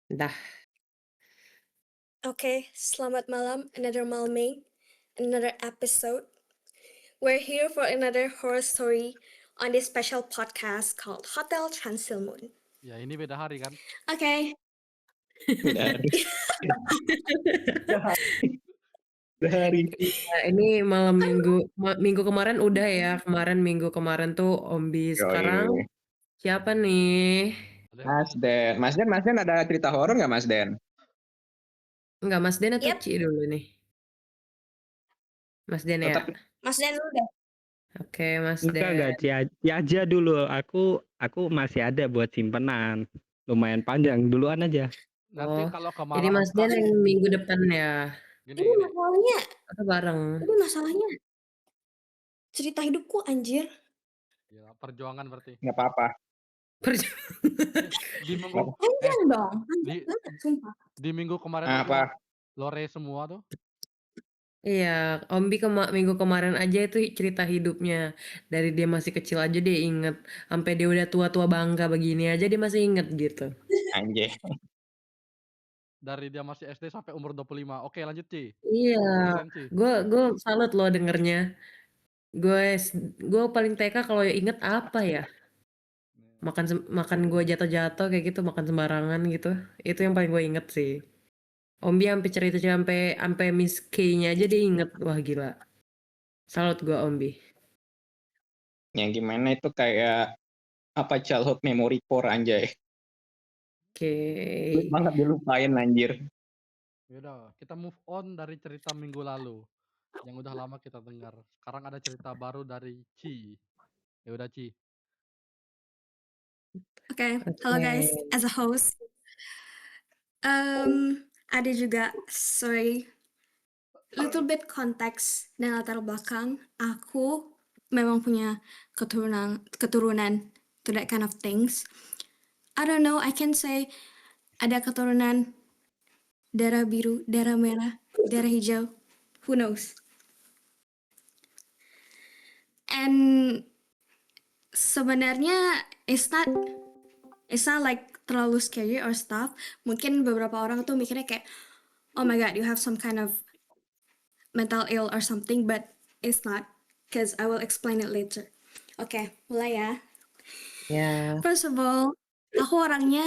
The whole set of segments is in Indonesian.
Dah. Okay, selamat malam, another Malming, another episode. We're here for another horror story on this special podcast called Hotel Transilmun. Ya ini beda hari kan? Okay. Beda hari. Beda hari. Iya, ini malam minggu kemarin udah ya. Minggu kemarin tuh Ombi. Sekarang Yoi. siapa nih? Mas Den ada cerita horor nggak Mas Den? Enggak, Mas Den atau Yep. Ci dulu nih? Mas Den ya? Tetap Mas Dan udah. Oke, Mas Enggak, Den. Ci aja dulu. Aku masih ada buat simpenan. Lumayan panjang, duluan aja. Nanti Oh, kalau jadi kemalaman Mas Den sekali yang minggu depan ya? gini Ini gini. masalahnya, Atau bareng? ini masalahnya cerita hidupku anjir. Ya, perjuangan berarti. nggak apa-apa. Di minggu Panjang dong, panjang di- banget, sumpah. di minggu kemarin tuh Apa? lore semua tuh. Iya, Ombi minggu kemarin aja itu cerita hidupnya. Dari dia masih kecil aja dia inget. Sampai dia udah tua-tua bangka begini aja dia masih inget gitu. Anjay. Dari dia masih SD sampai umur 25. Oke, lanjut Ci. Iya, Terusin, Ci. gue salut loh dengernya. Gue paling TK kalau inget apa ya? Makan gue jatuh-jatuh kayak gitu, makan sembarangan gitu. Itu yang paling gue inget sih. Ombi sampai cerita sampai Miss K-nya aja dia inget. Wah gila. Salut gue Ombi. Yang gimana itu kayak apa childhood memory core anjay. Oke. Sulit banget dilupain anjir. Yaudah, kita move on dari cerita minggu lalu yang udah lama kita dengar. Sekarang ada cerita baru dari Ci. Ya udah Ci. Okay, hello guys, as a host. Ada juga, sorry, little bit konteks dan latar belakang. Aku memang punya keturunan to that kind of things. I don't know, I can say ada keturunan darah biru, darah merah, darah hijau. Who knows? And sebenarnya it's not like terlalu scary or stuff. Mungkin beberapa orang tuh mikirnya kayak, oh my god, you have some kind of mental ill or something, but it's not, because I will explain it later. Oke, mulai ya. Ya. First of all, aku orangnya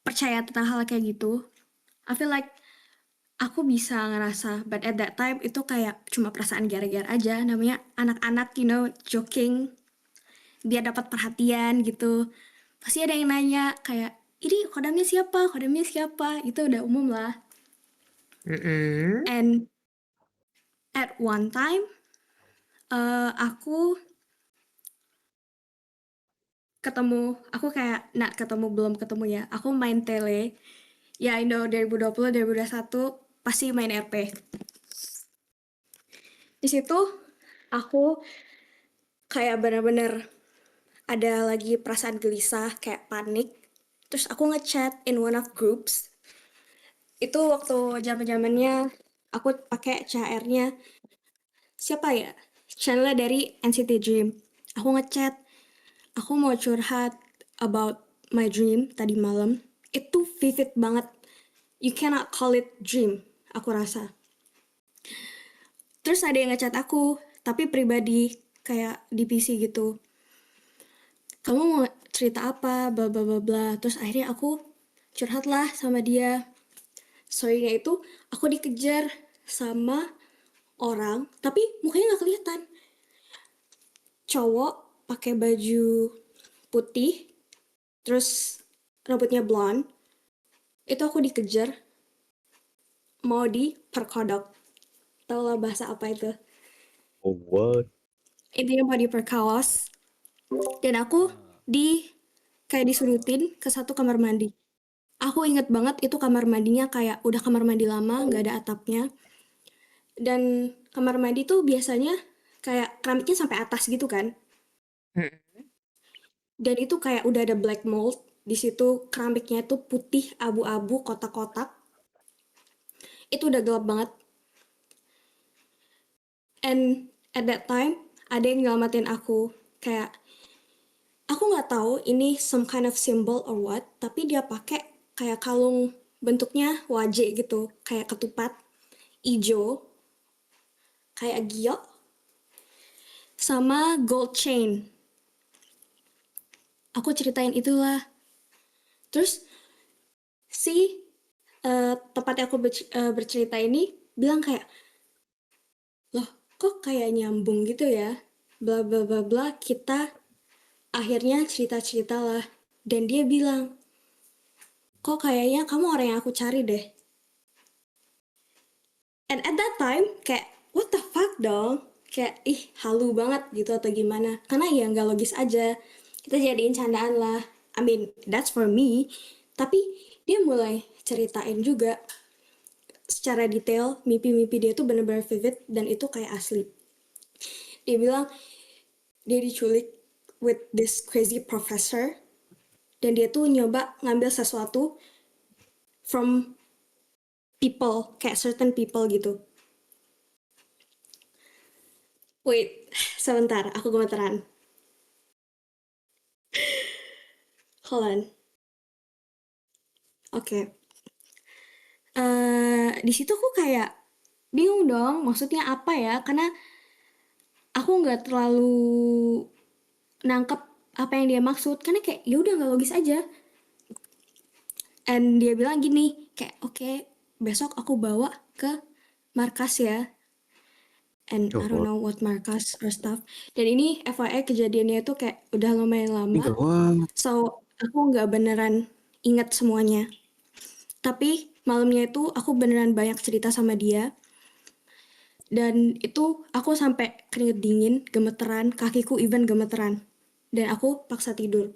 percaya tentang hal kayak gitu. I feel like aku bisa ngerasa, but at that time itu kayak cuma perasaan gara-gara aja. Namanya anak-anak, you know, joking. Biar dapat perhatian gitu. Pasti ada yang nanya kayak, ini kodamnya siapa? Kodamnya siapa? Itu udah umum lah. And at one time, aku belum ketemu ya. Aku main tele. Ya, I know 2020, 2021 pasti main RP. Di situ aku kayak bener-bener ada lagi perasaan gelisah, kayak panik. Terus aku ngechat in one of groups. Itu waktu zaman-zamannya aku pakai CHR-nya siapa ya? Channel dari NCT Dream. Aku ngechat, aku mau curhat about my dream tadi malam. Itu vivid banget. You cannot call it dream, aku rasa. Terus ada yang ngechat aku, tapi pribadi, kayak di PC gitu. Kamu mau cerita apa? Bla bla bla bla. Terus akhirnya aku curhat lah sama dia. Story-nya itu aku dikejar sama orang, tapi mukanya nggak kelihatan. Cowok pakai baju putih, terus rambutnya blonde. Itu aku dikejar, mau diperkodok. Tau lah bahasa apa itu? Oh, what? Intinya mau diperkaos. Dan aku kayak disurutin ke satu kamar mandi. Aku inget banget itu kamar mandinya kayak udah kamar mandi lama, nggak ada atapnya. Dan kamar mandi tuh biasanya kayak keramiknya sampai atas gitu kan. Dan itu kayak udah ada black mold. Di situ keramiknya tuh putih, abu-abu, kotak-kotak. Itu udah gelap banget. And at that time, ada yang nyelamatin aku. Kayak, aku nggak tahu ini some kind of symbol or what, tapi dia pakai kayak kalung bentuknya waje gitu, kayak ketupat, ijo, kayak giok, sama gold chain. Aku ceritain itulah. Terus si tempatnya aku bercerita ini bilang kayak, loh kok kayak nyambung gitu ya, bla bla bla bla. Kita akhirnya cerita-cerita lah, dan dia bilang, kok kayaknya kamu orang yang aku cari deh. And at that time kayak what the fuck dong, kayak ih halu banget gitu atau gimana, karena ya nggak logis aja. Kita jadiin candaan lah, I mean that's for me. Tapi dia mulai ceritain juga secara detail mimpi-mimpi dia tuh bener-bener vivid dan itu kayak asli. Dia bilang dia diculik with this crazy professor dan dia tuh nyoba ngambil sesuatu from people, kayak certain people gitu. Wait, sebentar, aku gemeteran. Hold on. Oke. Di situ aku kayak bingung dong, maksudnya apa ya? Karena aku nggak terlalu nangkep apa yang dia maksud, karena kayak ya udah nggak logis aja. And dia bilang gini, kayak oke, besok aku bawa ke markas ya. And I don't know what markas or stuff. Dan ini FYI kejadiannya itu kayak udah lumayan lama. So aku nggak beneran ingat semuanya. Tapi malamnya itu aku beneran banyak cerita sama dia. Dan itu aku sampai keringet dingin, gemeteran, kakiku even gemeteran. Dan aku paksa tidur.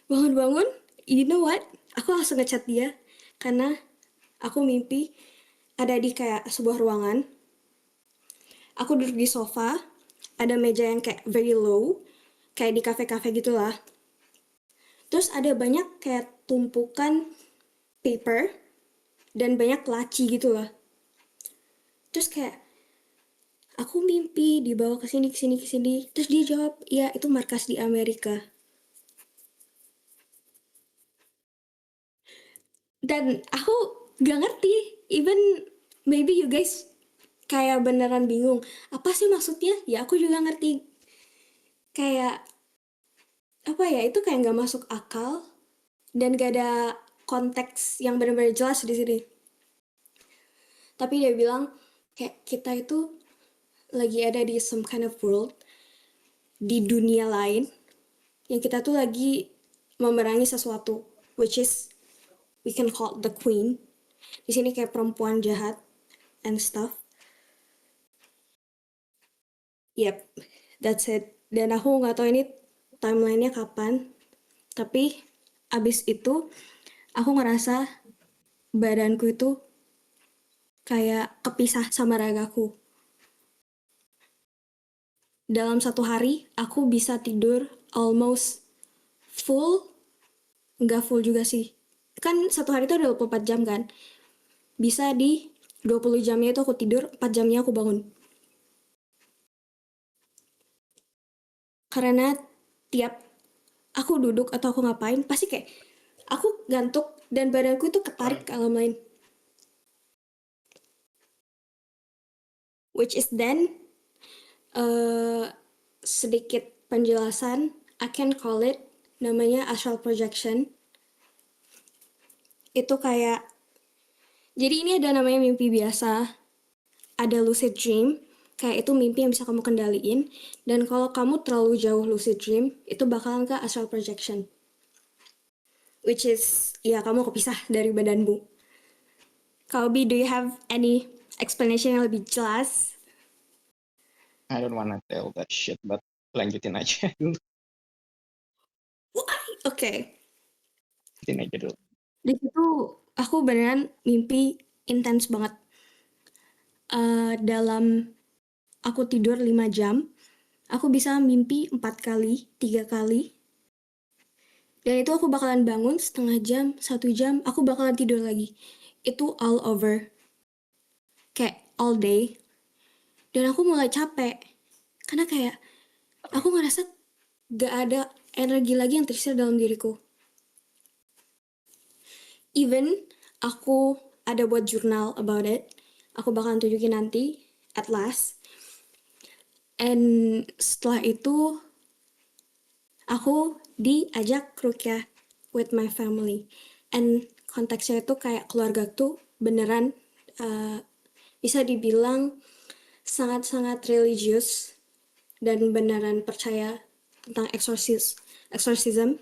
Bangun-bangun, you know what? Aku langsung ngechat dia. Karena aku mimpi ada di kayak sebuah ruangan. Aku duduk di sofa, ada meja yang kayak very low, kayak di kafe-kafe gitulah. Terus ada banyak kayak tumpukan paper dan banyak laci gitu lah. Terus kayak aku mimpi dibawa ke sini ke sini ke sini. Terus dia jawab, "Iya, itu markas di Amerika." Dan aku gak ngerti, even maybe you guys kayak beneran bingung, apa sih maksudnya? Ya aku juga ngerti. Kayak apa ya, itu kayak gak masuk akal dan gak ada konteks yang benar-benar jelas di sini. Tapi dia bilang kayak kita itu lagi ada di some kind of world, di dunia lain, yang kita tuh lagi memerangi sesuatu, which is we can call the queen. Di sini kayak perempuan jahat and stuff. Yep, that's it. Dan aku nggak tahu ini timelinenya kapan. Tapi abis itu aku ngerasa badanku itu kayak kepisah sama ragaku. Dalam satu hari aku bisa tidur almost full, nggak full juga sih. Kan satu hari itu ada 24 jam kan. Bisa di 20 jamnya itu aku tidur, 4 jamnya aku bangun. Karena tiap aku duduk atau aku ngapain, pasti kayak aku ngantuk dan badanku itu ketarik ke alam lain. Which is then, sedikit penjelasan, I can call it, namanya astral projection. Itu kayak, jadi ini ada namanya mimpi biasa, ada lucid dream, kayak itu mimpi yang bisa kamu kendaliin, dan kalau kamu terlalu jauh lucid dream, itu bakalan ke astral projection. Which is, ya kamu kepisah dari badanmu. Kalbi, do you have any explanation yang lebih jelas? I don't wanna tell that shit, but lanjutin aja dulu. Oke. Lanjutin aja dulu. Di situ aku beneran mimpi intens banget. Dalam aku tidur 5 jam, aku bisa mimpi 4 kali, 3 kali. Dan itu aku bakalan bangun setengah jam, 1 jam, aku bakalan tidur lagi. Itu all over. Kayak all day. Dan aku mulai capek. Karena kayak aku ngerasa gak ada energi lagi yang tersisa dalam diriku. Even aku ada buat jurnal about it. Aku bakalan tunjukin nanti at last. And setelah itu aku diajak rukyah with my family. And konteksnya itu kayak keluarga tuh beneran bisa dibilang sangat-sangat religius dan beneran percaya tentang exorcism.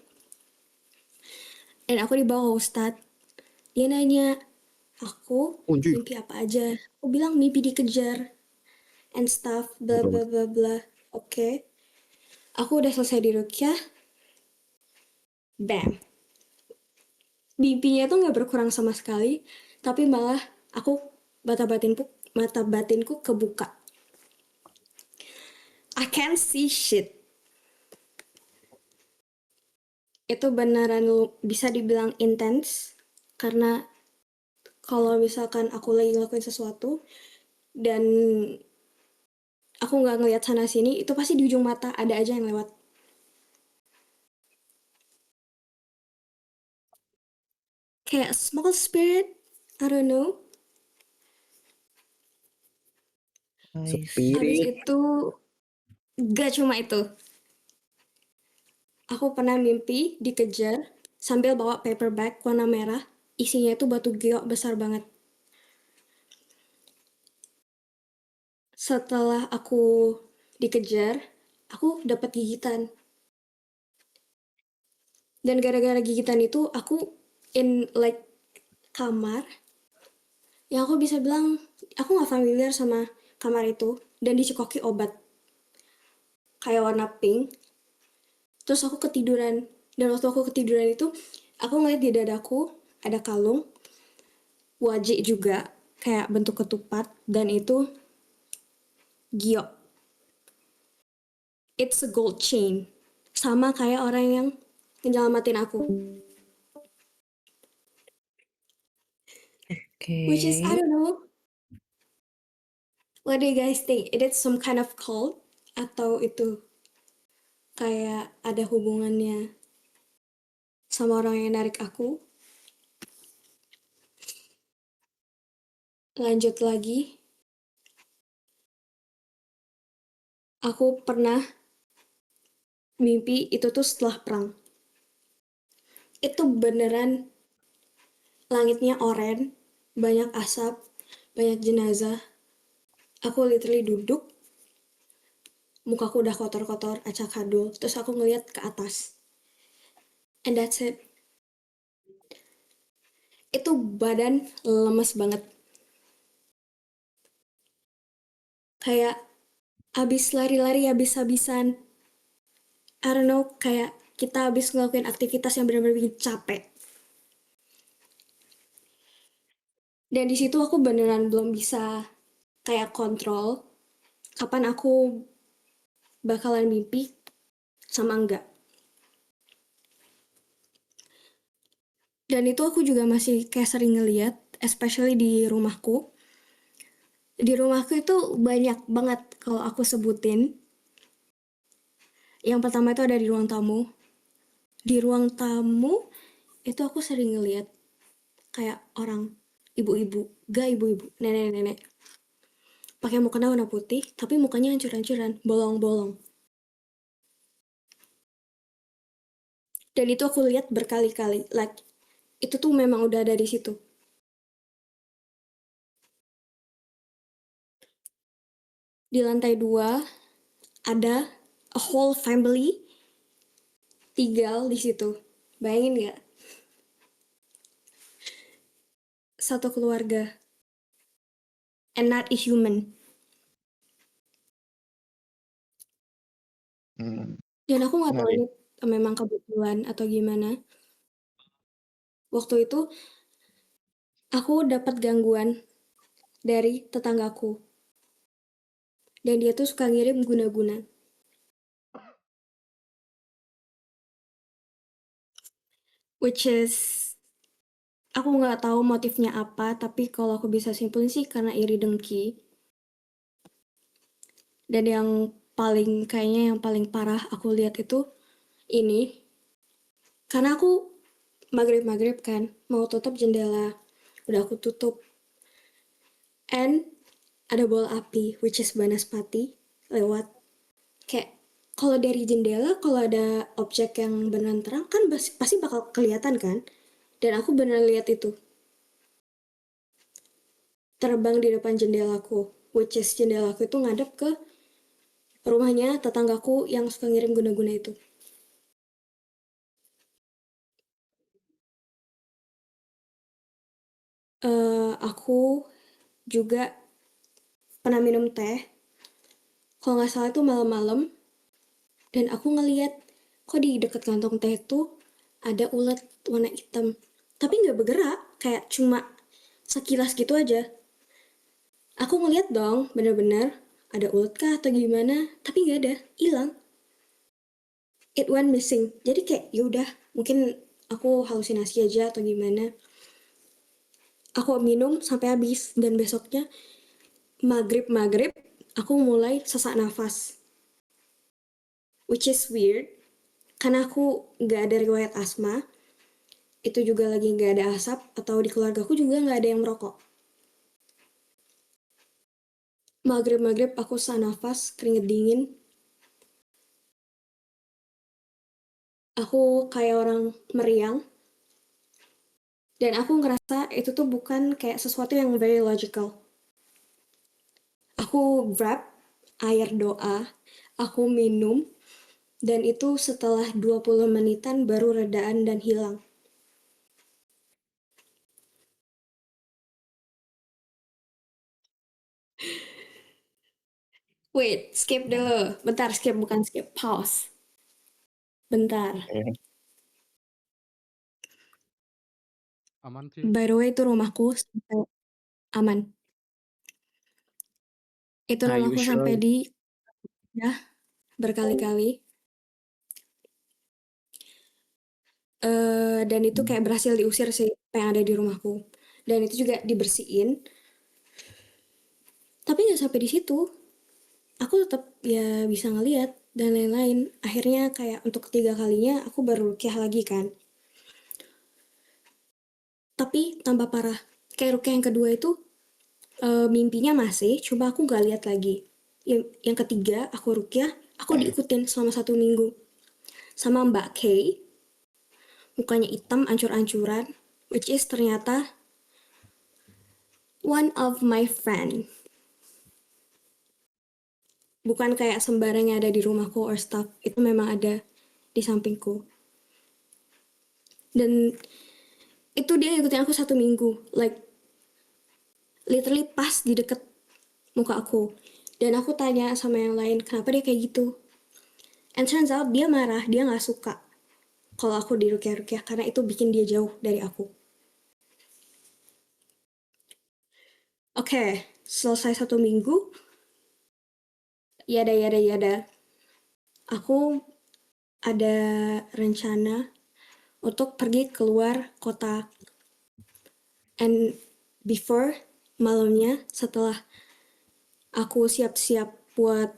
Dan aku dibawa ke Ustadz. Dia nanya, aku mimpi apa aja? Aku bilang mimpi dikejar and stuff, bla bla bla bla. Oke. Aku udah selesai dirukyah. Bam. Mimpinya tuh nggak berkurang sama sekali, tapi malah aku mata batinku kebuka. I can't see shit. Itu beneran bisa dibilang intens, karena kalau misalkan aku lagi ngelakuin sesuatu dan aku nggak ngelihat sana sini, itu pasti di ujung mata ada aja yang lewat. Kayak small spirit, I don't know. Habis Spirit. itu gak cuma itu. Aku pernah mimpi dikejar sambil bawa paper bag warna merah. Isinya itu batu giok besar banget. Setelah aku dikejar, aku dapat gigitan. Dan gara-gara gigitan itu aku in like kamar yang aku bisa bilang aku nggak familiar sama kamar itu, dan dicekoki obat kayak warna pink. Terus aku ketiduran, dan waktu aku ketiduran itu aku ngeliat di dadaku ada kalung wajik juga kayak bentuk ketupat, dan itu giok. It's a gold chain, sama kayak orang yang nyelamatin aku. Which is, I don't know, what do you guys think? It is some kind of cult, atau itu kayak ada hubungannya sama orang yang narik aku? Lanjut lagi, aku pernah mimpi itu tuh setelah perang. Itu beneran langitnya oranye, banyak asap, banyak jenazah. Aku literally duduk, mukaku udah kotor-kotor, acak hadul, terus aku ngeliat ke atas. And that's it. Itu badan lemes banget. Kayak abis lari-lari habis-habisan. I don't know, kayak kita abis ngelakuin aktivitas yang benar-benar bikin capek. Dan di situ aku beneran belum bisa kayak kontrol kapan aku bakalan mimpi sama enggak. Dan itu aku juga masih kayak sering ngeliat, especially di rumahku. Di rumahku itu banyak banget kalau aku sebutin. Yang pertama itu ada di ruang tamu. Di ruang tamu itu aku sering ngeliat kayak orang ibu-ibu, nenek-nenek. Pakai mukena warna putih, tapi mukanya hancur-hancuran, bolong-bolong. Dan itu aku lihat berkali-kali, like itu tuh memang udah ada di situ. Di lantai 2 ada a whole family tinggal di situ. Bayangin nggak? Satu keluarga. And not a human. Dan aku nggak tahu ini memang kebetulan atau gimana. Waktu itu aku dapat gangguan dari tetanggaku. Dan dia tuh suka ngirim guna-guna. Which is, aku nggak tahu motifnya apa, tapi kalau aku bisa simpulin sih karena iri dengki. Dan yang paling parah aku lihat itu ini, karena aku maghrib kan, mau tutup jendela, udah aku tutup, and ada bola api, which is banaspati, lewat. Kayak kalau dari jendela, kalau ada objek yang beneran terang kan pasti bakal kelihatan kan, dan aku beneran lihat itu terbang di depan jendelaku, which is jendelaku itu ngadep ke rumahnya tetanggaku yang suka ngirim guna-guna itu. Aku juga pernah minum teh, kalau nggak salah itu malam-malam, dan aku ngeliat kok di dekat kantong teh itu ada ulat warna hitam, tapi nggak bergerak, kayak cuma sekilas gitu aja. Aku ngeliat dong, bener-bener ada ulat kah atau gimana, tapi nggak ada, hilang. It went missing. Jadi kayak yaudah, mungkin aku halusinasi aja atau gimana. Aku minum sampai habis, dan besoknya maghrib aku mulai sesak nafas, which is weird karena aku nggak ada riwayat asma, itu juga lagi nggak ada asap, atau di keluarga aku juga nggak ada yang merokok. Maghrib aku sesak nafas, keringet dingin, aku kayak orang meriang, dan aku ngerasa itu tuh bukan kayak sesuatu yang very logical. Aku grab air doa, aku minum, dan itu setelah 20 menitan baru redaan dan hilang. Wait, skip dulu. Bentar, skip bukan skip, pause. Bentar. Aman sih. By the way, itu rumahku sampai aman. Itu Are you rumahku sure? sampai di ya berkali-kali. Dan itu kayak berhasil diusir sih apa yang ada di rumahku. Dan itu juga dibersihin. Tapi nggak sampai di situ. Aku tetap ya bisa ngeliat dan lain-lain. Akhirnya kayak untuk ketiga kalinya aku baru rukyah lagi kan. Tapi tambah parah. Kayak rukyah yang kedua itu mimpinya masih, coba aku nggak lihat lagi. Yang ketiga aku rukyah, aku diikutin selama 1 minggu sama Mbak Kay, mukanya hitam ancur-ancuran, which is ternyata one of my friend. Bukan kayak sembarang yang ada di rumahku or stuff, itu memang ada di sampingku. Dan itu dia ngikutin aku 1 minggu, like literally pas di deket muka aku. Dan aku tanya sama yang lain, kenapa dia kayak gitu? And turns out dia marah, dia nggak suka kalau aku dirukyah-rukyah karena itu bikin dia jauh dari aku. Oke, selesai 1 minggu, yada. Aku ada rencana untuk pergi keluar kota. And before malamnya, setelah aku siap-siap buat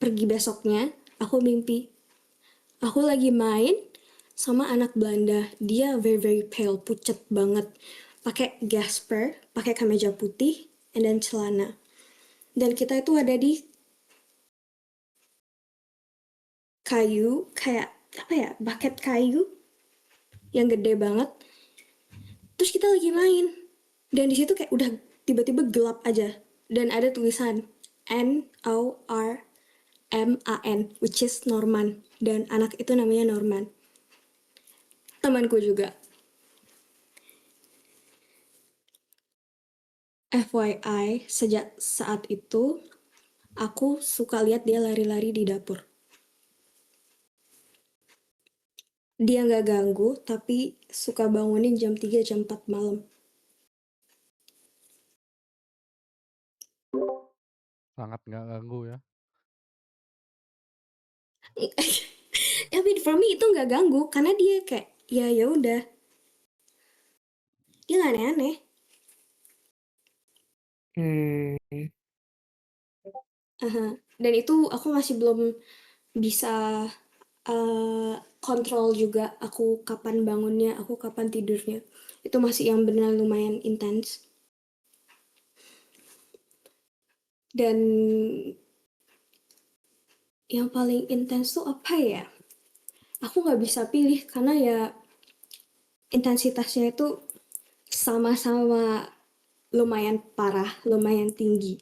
pergi besoknya, aku mimpi. Aku lagi main sama anak Belanda. Dia very very pale, pucet banget. Pakai gasper, pakai kemeja putih, and then celana. Dan kita itu ada di kayu, kayak apa ya, bucket kayu yang gede banget. Terus kita lagi main, dan di situ kayak udah tiba-tiba gelap aja, dan ada tulisan Norman, which is Norman, dan anak itu namanya Norman, temanku juga. FYI, sejak saat itu aku suka lihat dia lari-lari di dapur. Dia nggak ganggu, tapi suka bangunin jam 3, jam 4 malam. Sangat nggak ganggu ya. Tapi for me itu nggak ganggu, karena dia kayak ya udah, dia nggak aneh-aneh. Dan itu aku masih belum bisa kontrol juga aku kapan bangunnya, aku kapan tidurnya. Itu masih yang benar lumayan intens. Dan yang paling intens tuh apa ya? Aku nggak bisa pilih karena ya intensitasnya itu sama-sama lumayan parah, lumayan tinggi.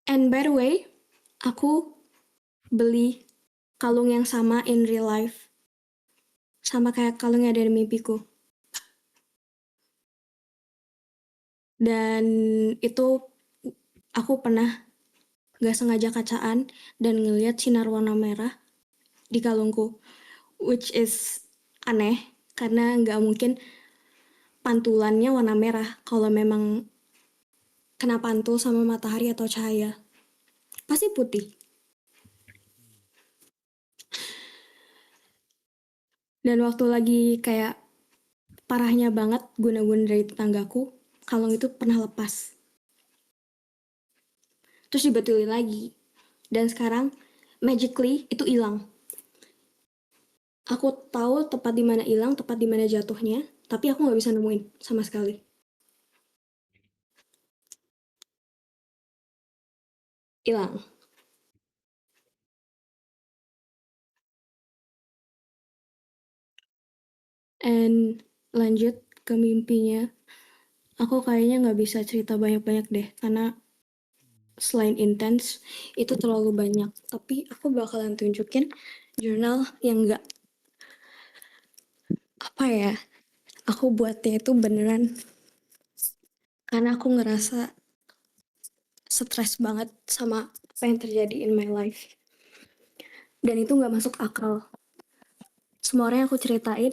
And by the way, aku beli kalung yang sama in real life. Sama kayak kalung yang ada di mimpiku. Dan itu aku pernah gak sengaja kacaan dan ngeliat sinar warna merah di kalungku. Which is aneh, karena gak mungkin pantulannya warna merah kalau memang kena pantul sama matahari atau cahaya. Pasti putih. Dan waktu lagi kayak parahnya banget guna-guna dari tetanggaku, kalung itu pernah lepas. Terus dibetulin lagi. Dan sekarang magically itu hilang. Aku tahu tepat di mana hilang, tepat di mana jatuhnya, tapi aku nggak bisa nemuin sama sekali. Hilang. And lanjut ke mimpinya, aku kayaknya nggak bisa cerita banyak-banyak deh, karena selain intens, itu terlalu banyak. Tapi aku bakalan tunjukin jurnal yang nggak, apa ya, aku buatnya itu beneran karena aku ngerasa stres banget sama apa yang terjadi in my life. Dan itu nggak masuk akal. Semua orang yang aku ceritain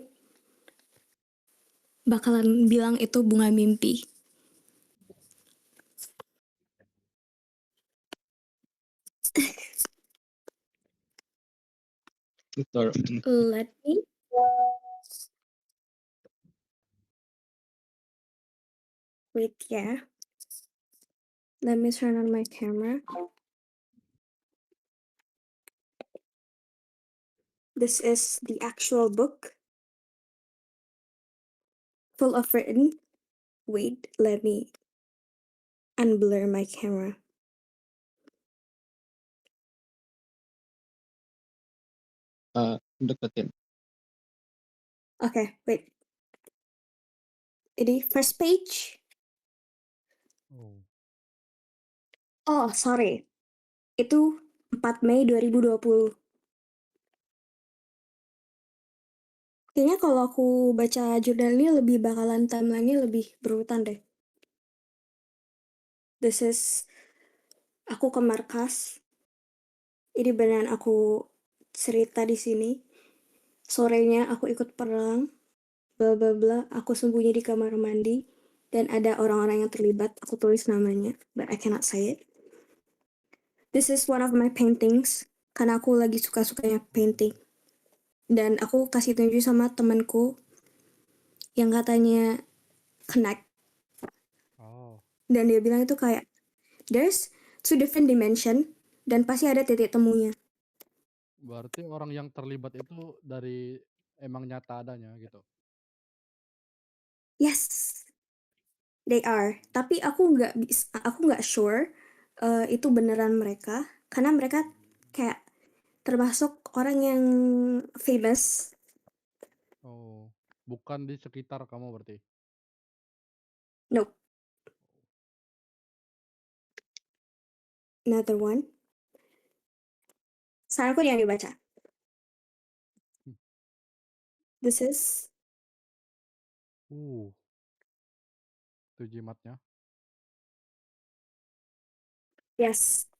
bakalan bilang itu bunga mimpi. Tutor. Let me wait ya. Let me turn on my camera. This is the actual book. Full of written. Wait, let me unblur my camera. Deketin. Okay, wait. Ini first page. Oh. Oh, sorry. Itu 4 Mei 2020. Kayaknya kalau aku baca jurnal ini lebih bakalan timeline-nya lebih berurutan deh. This is aku ke markas. Ini beneran aku cerita di sini. Sorenya aku ikut perang. Bla bla bla. Aku sembunyi di kamar mandi dan ada orang-orang yang terlibat. Aku tulis namanya, but I cannot say it. This is one of my paintings karena aku lagi suka-sukanya painting. Dan aku kasih tunjuk sama temanku yang katanya connect. Oh. Dan dia bilang itu kayak there's two different dimension dan pasti ada titik temunya. Berarti orang yang terlibat itu dari emang nyata adanya gitu. Yes, they are. Tapi aku nggak sure itu beneran mereka karena mereka kayak termasuk orang yang famous. Oh, bukan di sekitar kamu berarti. Nope. Another one. Saranku yang dibaca. Hmm. This is Itu jimatnya. yes.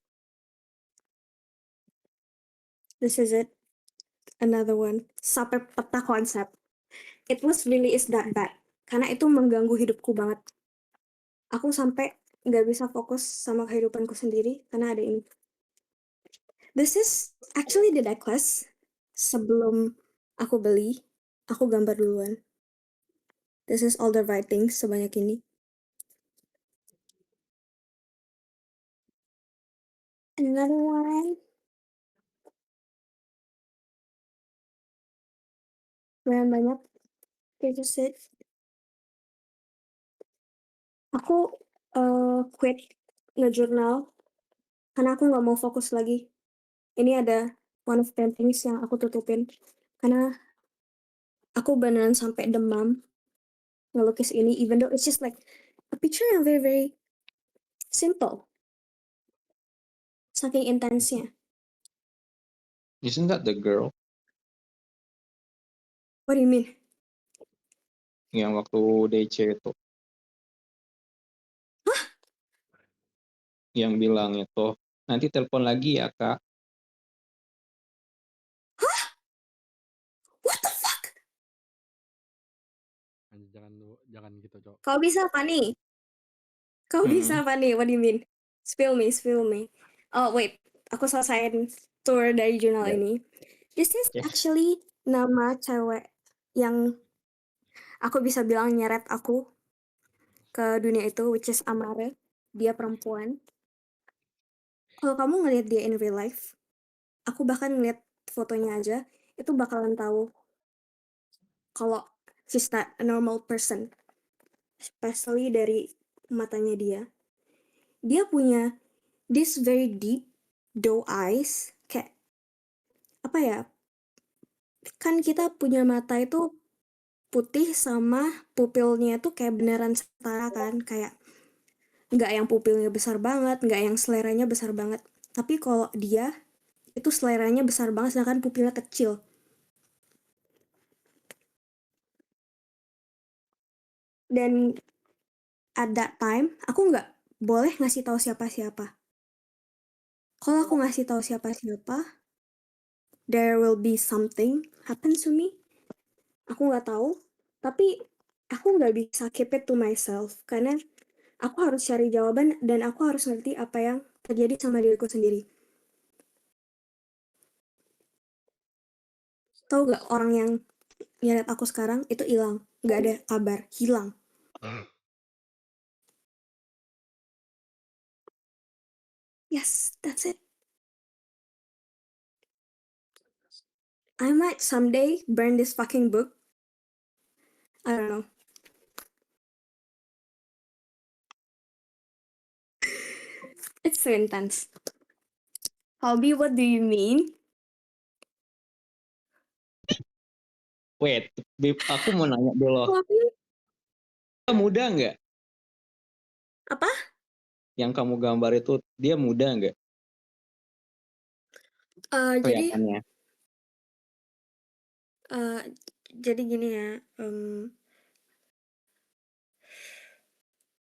This is it. Another one. Sampai peta konsep. It was really is that bad. Karena itu mengganggu hidupku banget. Aku sampai nggak bisa fokus sama kehidupanku sendiri karena ada ini. This is actually the necklace. Sebelum aku beli, aku gambar duluan. This is all the writing sebanyak ini. Another one. Lumayan banyak. Kayak just it. Aku quit ngejurnal karena aku nggak mau fokus lagi. Ini ada one of the things yang aku tutupin karena aku beneran sampai demam ngelukis ini, even though it's just like a picture yang very very simple. Saking intensnya. Isn't that the girl What do you mean? yang waktu DC itu? Yang bilang itu, nanti telepon lagi ya kak. What the fuck? Anjir, jangan gitu, Cok. Kau bisa apa nih? Kau bisa apa nih? What do you mean? Spill me. Oh wait, aku selesaiin tour dari jurnal Ya. ini. This is Yes. actually nama cewek yang aku bisa bilang nyeret aku ke dunia itu, which is Amare. Dia perempuan. Kalau kamu ngelihat dia in real life, aku bahkan ngeliat fotonya aja, itu bakalan tahu kalau she's not a normal person. Especially dari matanya dia. Dia punya this very deep doe eyes, kayak apa ya? Kan kita punya mata itu putih sama pupilnya tuh kayak beneran setara kan, kayak nggak yang pupilnya besar banget, nggak yang seleranya besar banget. Tapi kalau dia itu seleranya besar banget sedangkan pupilnya kecil. Dan at that time aku nggak boleh ngasih tahu siapa-siapa. Kalau aku ngasih tahu siapa-siapa, there will be something happen to me. Aku nggak tahu, tapi aku nggak bisa keep it to myself karena aku harus cari jawaban dan aku harus ngerti apa yang terjadi sama diriku sendiri. Tahu gak orang yang nyeret aku sekarang itu hilang, nggak ada kabar, hilang. Yes, that's it. I might someday burn this fucking book. I don't know. It's so intense. Hobby, what do you mean? Wait, Beb, aku mau nanya dulu. Hobby? Dia muda nggak? Apa? Yang kamu gambar itu, dia muda nggak Jadi kelihatannya? jadi gini ya.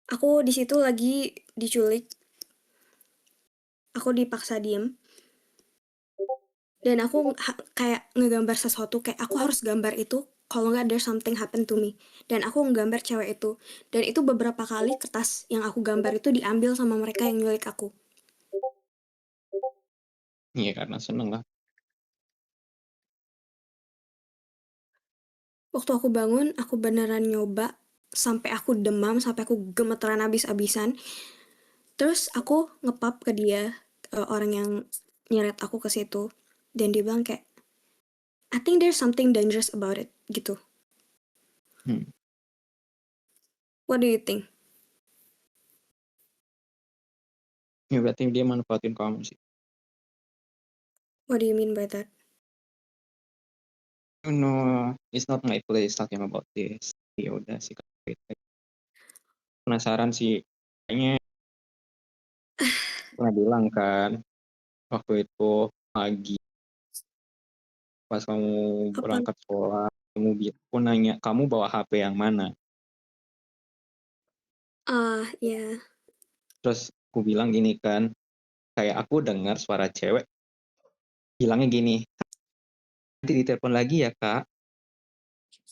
Aku di situ lagi diculik. Aku dipaksa diem. Dan aku kayak ngegambar sesuatu, kayak aku harus gambar itu, kalau nggak there's something happen to me. Dan aku nggambar cewek itu. Dan itu beberapa kali kertas yang aku gambar itu diambil sama mereka yang nyulik aku. Iya, karena seneng lah. Waktu aku bangun, aku beneran nyoba sampai aku demam, sampai aku gemeteran abis-abisan. Terus aku ngepap ke dia, orang yang nyeret aku ke situ. Dan dia bilang kayak, I think there's something dangerous about it, gitu. What do you think? Ya berarti dia manfaatin kamu sih. What do you mean by that? No, it's not my place talking about this. Ya udah sih. Penasaran sih. Kayaknya pernah bilang kan waktu itu pagi pas kamu Apa? berangkat sekolah, aku nanya kamu bawa HP yang mana? Ya. Terus aku bilang gini kan, kayak aku dengar suara cewek bilangnya gini, nanti ditelepon lagi ya kak,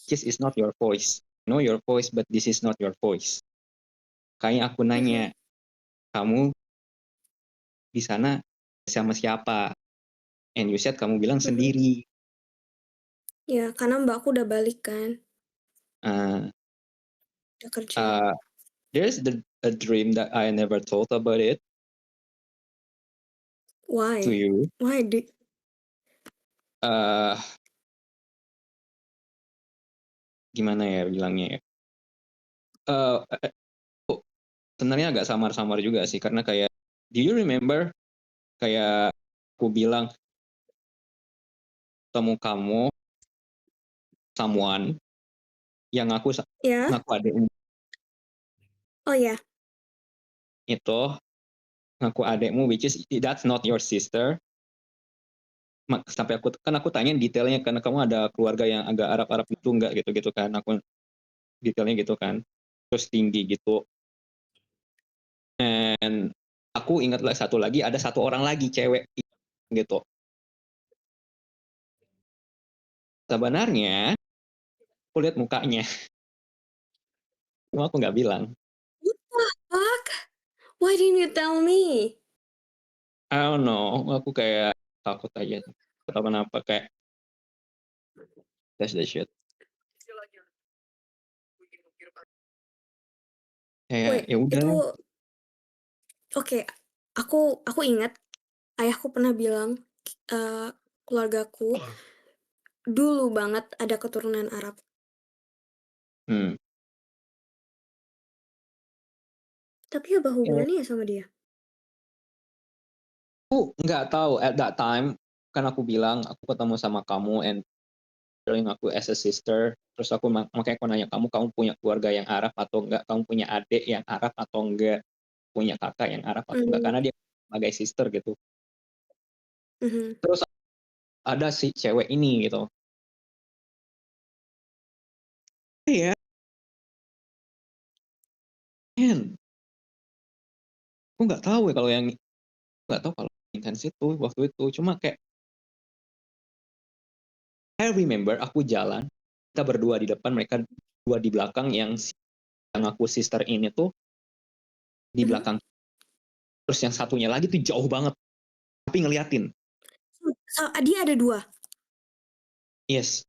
this is not your voice. I know your voice, but this is not your voice. Kayaknya aku nanya, kamu di sana sama siapa? And you said kamu bilang sendiri. Ya, karena mbakku udah balik kan, Uh, udah kerja. there's a dream that I never thought about it. Why? to you. Why did Eh, gimana ya bilangnya ya? Eh, eh, oh, sebenarnya agak samar-samar juga sih karena kayak, do you remember kayak aku bilang temu kamu someone yang ya? ngaku adekmu Oh ya. itu ngaku adekmu, which is that's not your sister. Sampai aku tanya detailnya karena kamu ada keluarga yang agak Arab-Arab itu enggak gitu kan, aku detailnya gitu kan, terus tinggi gitu. And aku ingat satu lagi, ada satu orang lagi cewek gitu. Sebenarnya aku lihat mukanya, cuma aku nggak bilang. What the fuck? Why didn't you tell me? I don't know, aku kayak takut aja. Atau kenapa kayak that's the shit. Kayak Wait, ya udah. itu oke. Aku ingat ayahku pernah bilang keluargaku dulu banget ada keturunan Arab. Hmm. Tapi apa hubungannya sama dia? Aku nggak tahu at that time, kan aku bilang aku ketemu sama kamu and telling aku as a sister, terus aku makanya aku nanya kamu punya keluarga yang Arab atau enggak, kamu punya adik yang Arab atau enggak, punya kakak yang Arab atau enggak, karena dia sebagai sister gitu. Terus ada si cewek ini gitu. Iya, man. Aku nggak tahu ya kalau intens itu waktu itu, cuma kayak I remember aku jalan, kita berdua di depan, mereka dua di belakang, yang aku sister ini tuh di belakang, terus yang satunya lagi tuh jauh banget tapi ngeliatin. Dia ada 2? Yes.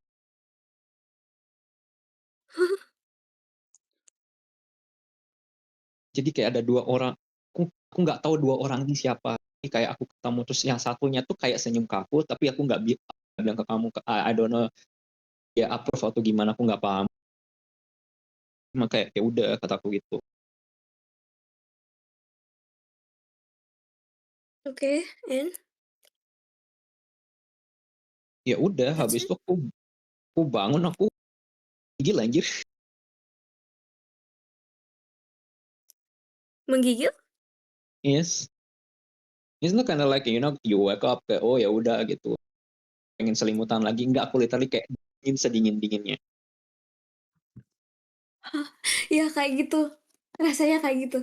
Jadi kayak ada 2 orang, aku nggak tahu 2 orang ini siapa. Ini kayak aku ketemu, terus yang satunya tuh kayak senyum ke aku, tapi aku nggak bilang ke kamu, I don't know dia approve atau gimana, aku nggak paham. Cuma kayak ya udah, kataku gitu. Oke, and Ya udah, that's habis it? itu aku bangun, aku gigil anjir. Menggigil? Yes. It's not kinda like, you wake up kayak, oh ya udah gitu, pengen selimutan lagi. Enggak, aku literally kayak dingin, sedingin-dinginnya. Ya kayak gitu. Rasanya kayak gitu.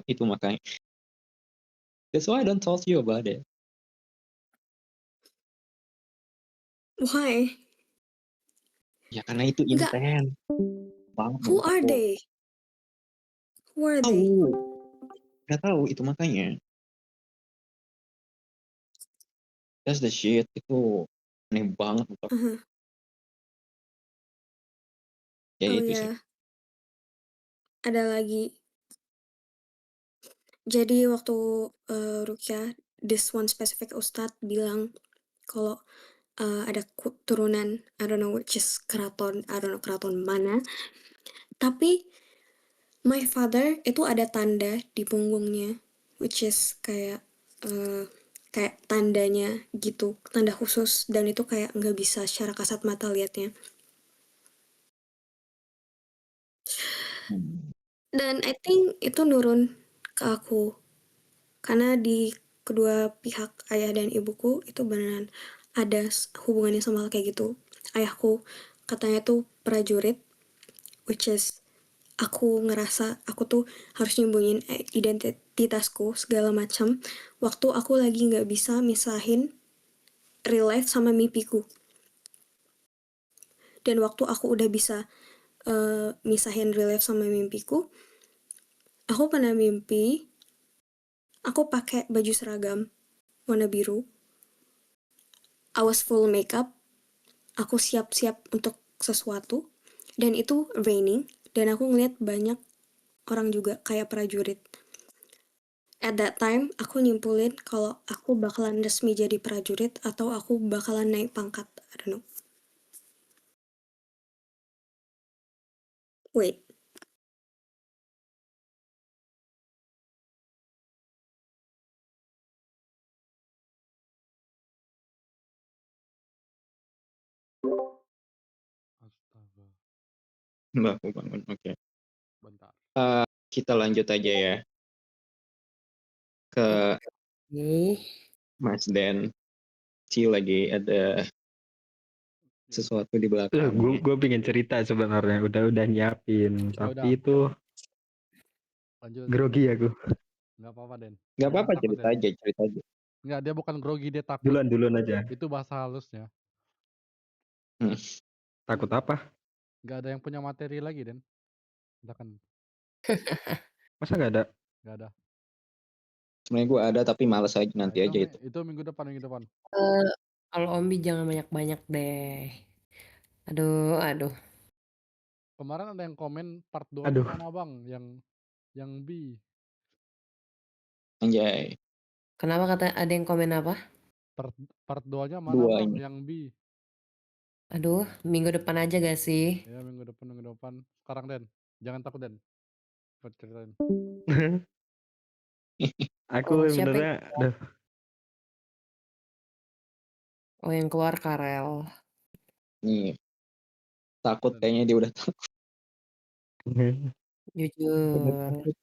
Itu makanya. That's why I don't talk to you about it. Why? Ya karena itu Enggak. intens banget Who menurut are aku. they? Who are they? Tahu, nggak tahu itu makanya. That's the shit, itu aneh banget untuk ya Oh itu sih. ya, ada lagi. Jadi waktu Ruqyah, this one specific ustadz bilang kalau ada turunan, I don't know which is keraton, I don't know keraton mana. Tapi my father itu ada tanda di punggungnya, which is kayak tandanya gitu, tanda khusus, dan itu kayak nggak bisa secara kasat mata liatnya. Dan I think itu nurun ke aku, karena di kedua pihak ayah dan ibuku itu beneran ada hubungannya sama hal kayak gitu. Ayahku katanya tuh prajurit, which is aku ngerasa aku tuh harus nyembunyiin identitasku segala macam waktu aku lagi nggak bisa misahin real life sama mimpiku. Dan waktu aku udah bisa misahin real life sama mimpiku, aku pernah mimpi aku pakai baju seragam warna biru. I was full makeup. Aku siap-siap untuk sesuatu. Dan itu raining. Dan aku ngeliat banyak orang juga kayak prajurit. at that time aku nyimpulin kalau aku bakalan resmi jadi prajurit atau aku bakalan naik pangkat. I don't know. Wait. Astaga, Mbak aku bangun. Oke. bentar. Kita lanjut aja ya ke Nih, Mas Den. Ci lagi ada sesuatu di gue belakangnya. gue pengen cerita sebenarnya, udah nyiapin, Ya udah, tapi itu lanjut aja. grogi aku. Nggak apa-apa, Den. Gak Jangan apa-apa, takut, cerita Den. aja, cerita aja. Nggak, dia bukan grogi, dia takut. Duluan aja. Itu bahasa halusnya. Hmm. Takut apa? Nggak ada yang punya materi lagi, Den. Silakan. Masa nggak ada? Nggak ada. Sebenarnya gue ada tapi males aja Nah, nanti aja itu. itu minggu depan. eh, kalau Ombi jangan banyak-banyak deh. Aduh. Kemarin ada yang komen part 2-nya Aduh. mana, Bang? Yang B. Anjay. Kenapa ada yang komen apa? Part 2-nya mana, Dua Bang? ini. Yang B. Aduh, minggu depan aja gak sih? Ya, minggu depan. Sekarang, Den. Jangan takut, Den. Buat ceritain. Aku Oh, siapa yang, sebenarnya, aduh. yang keluar Karel. Nih, takut Dan kayaknya dia udah takut. Udah Jujur. takut.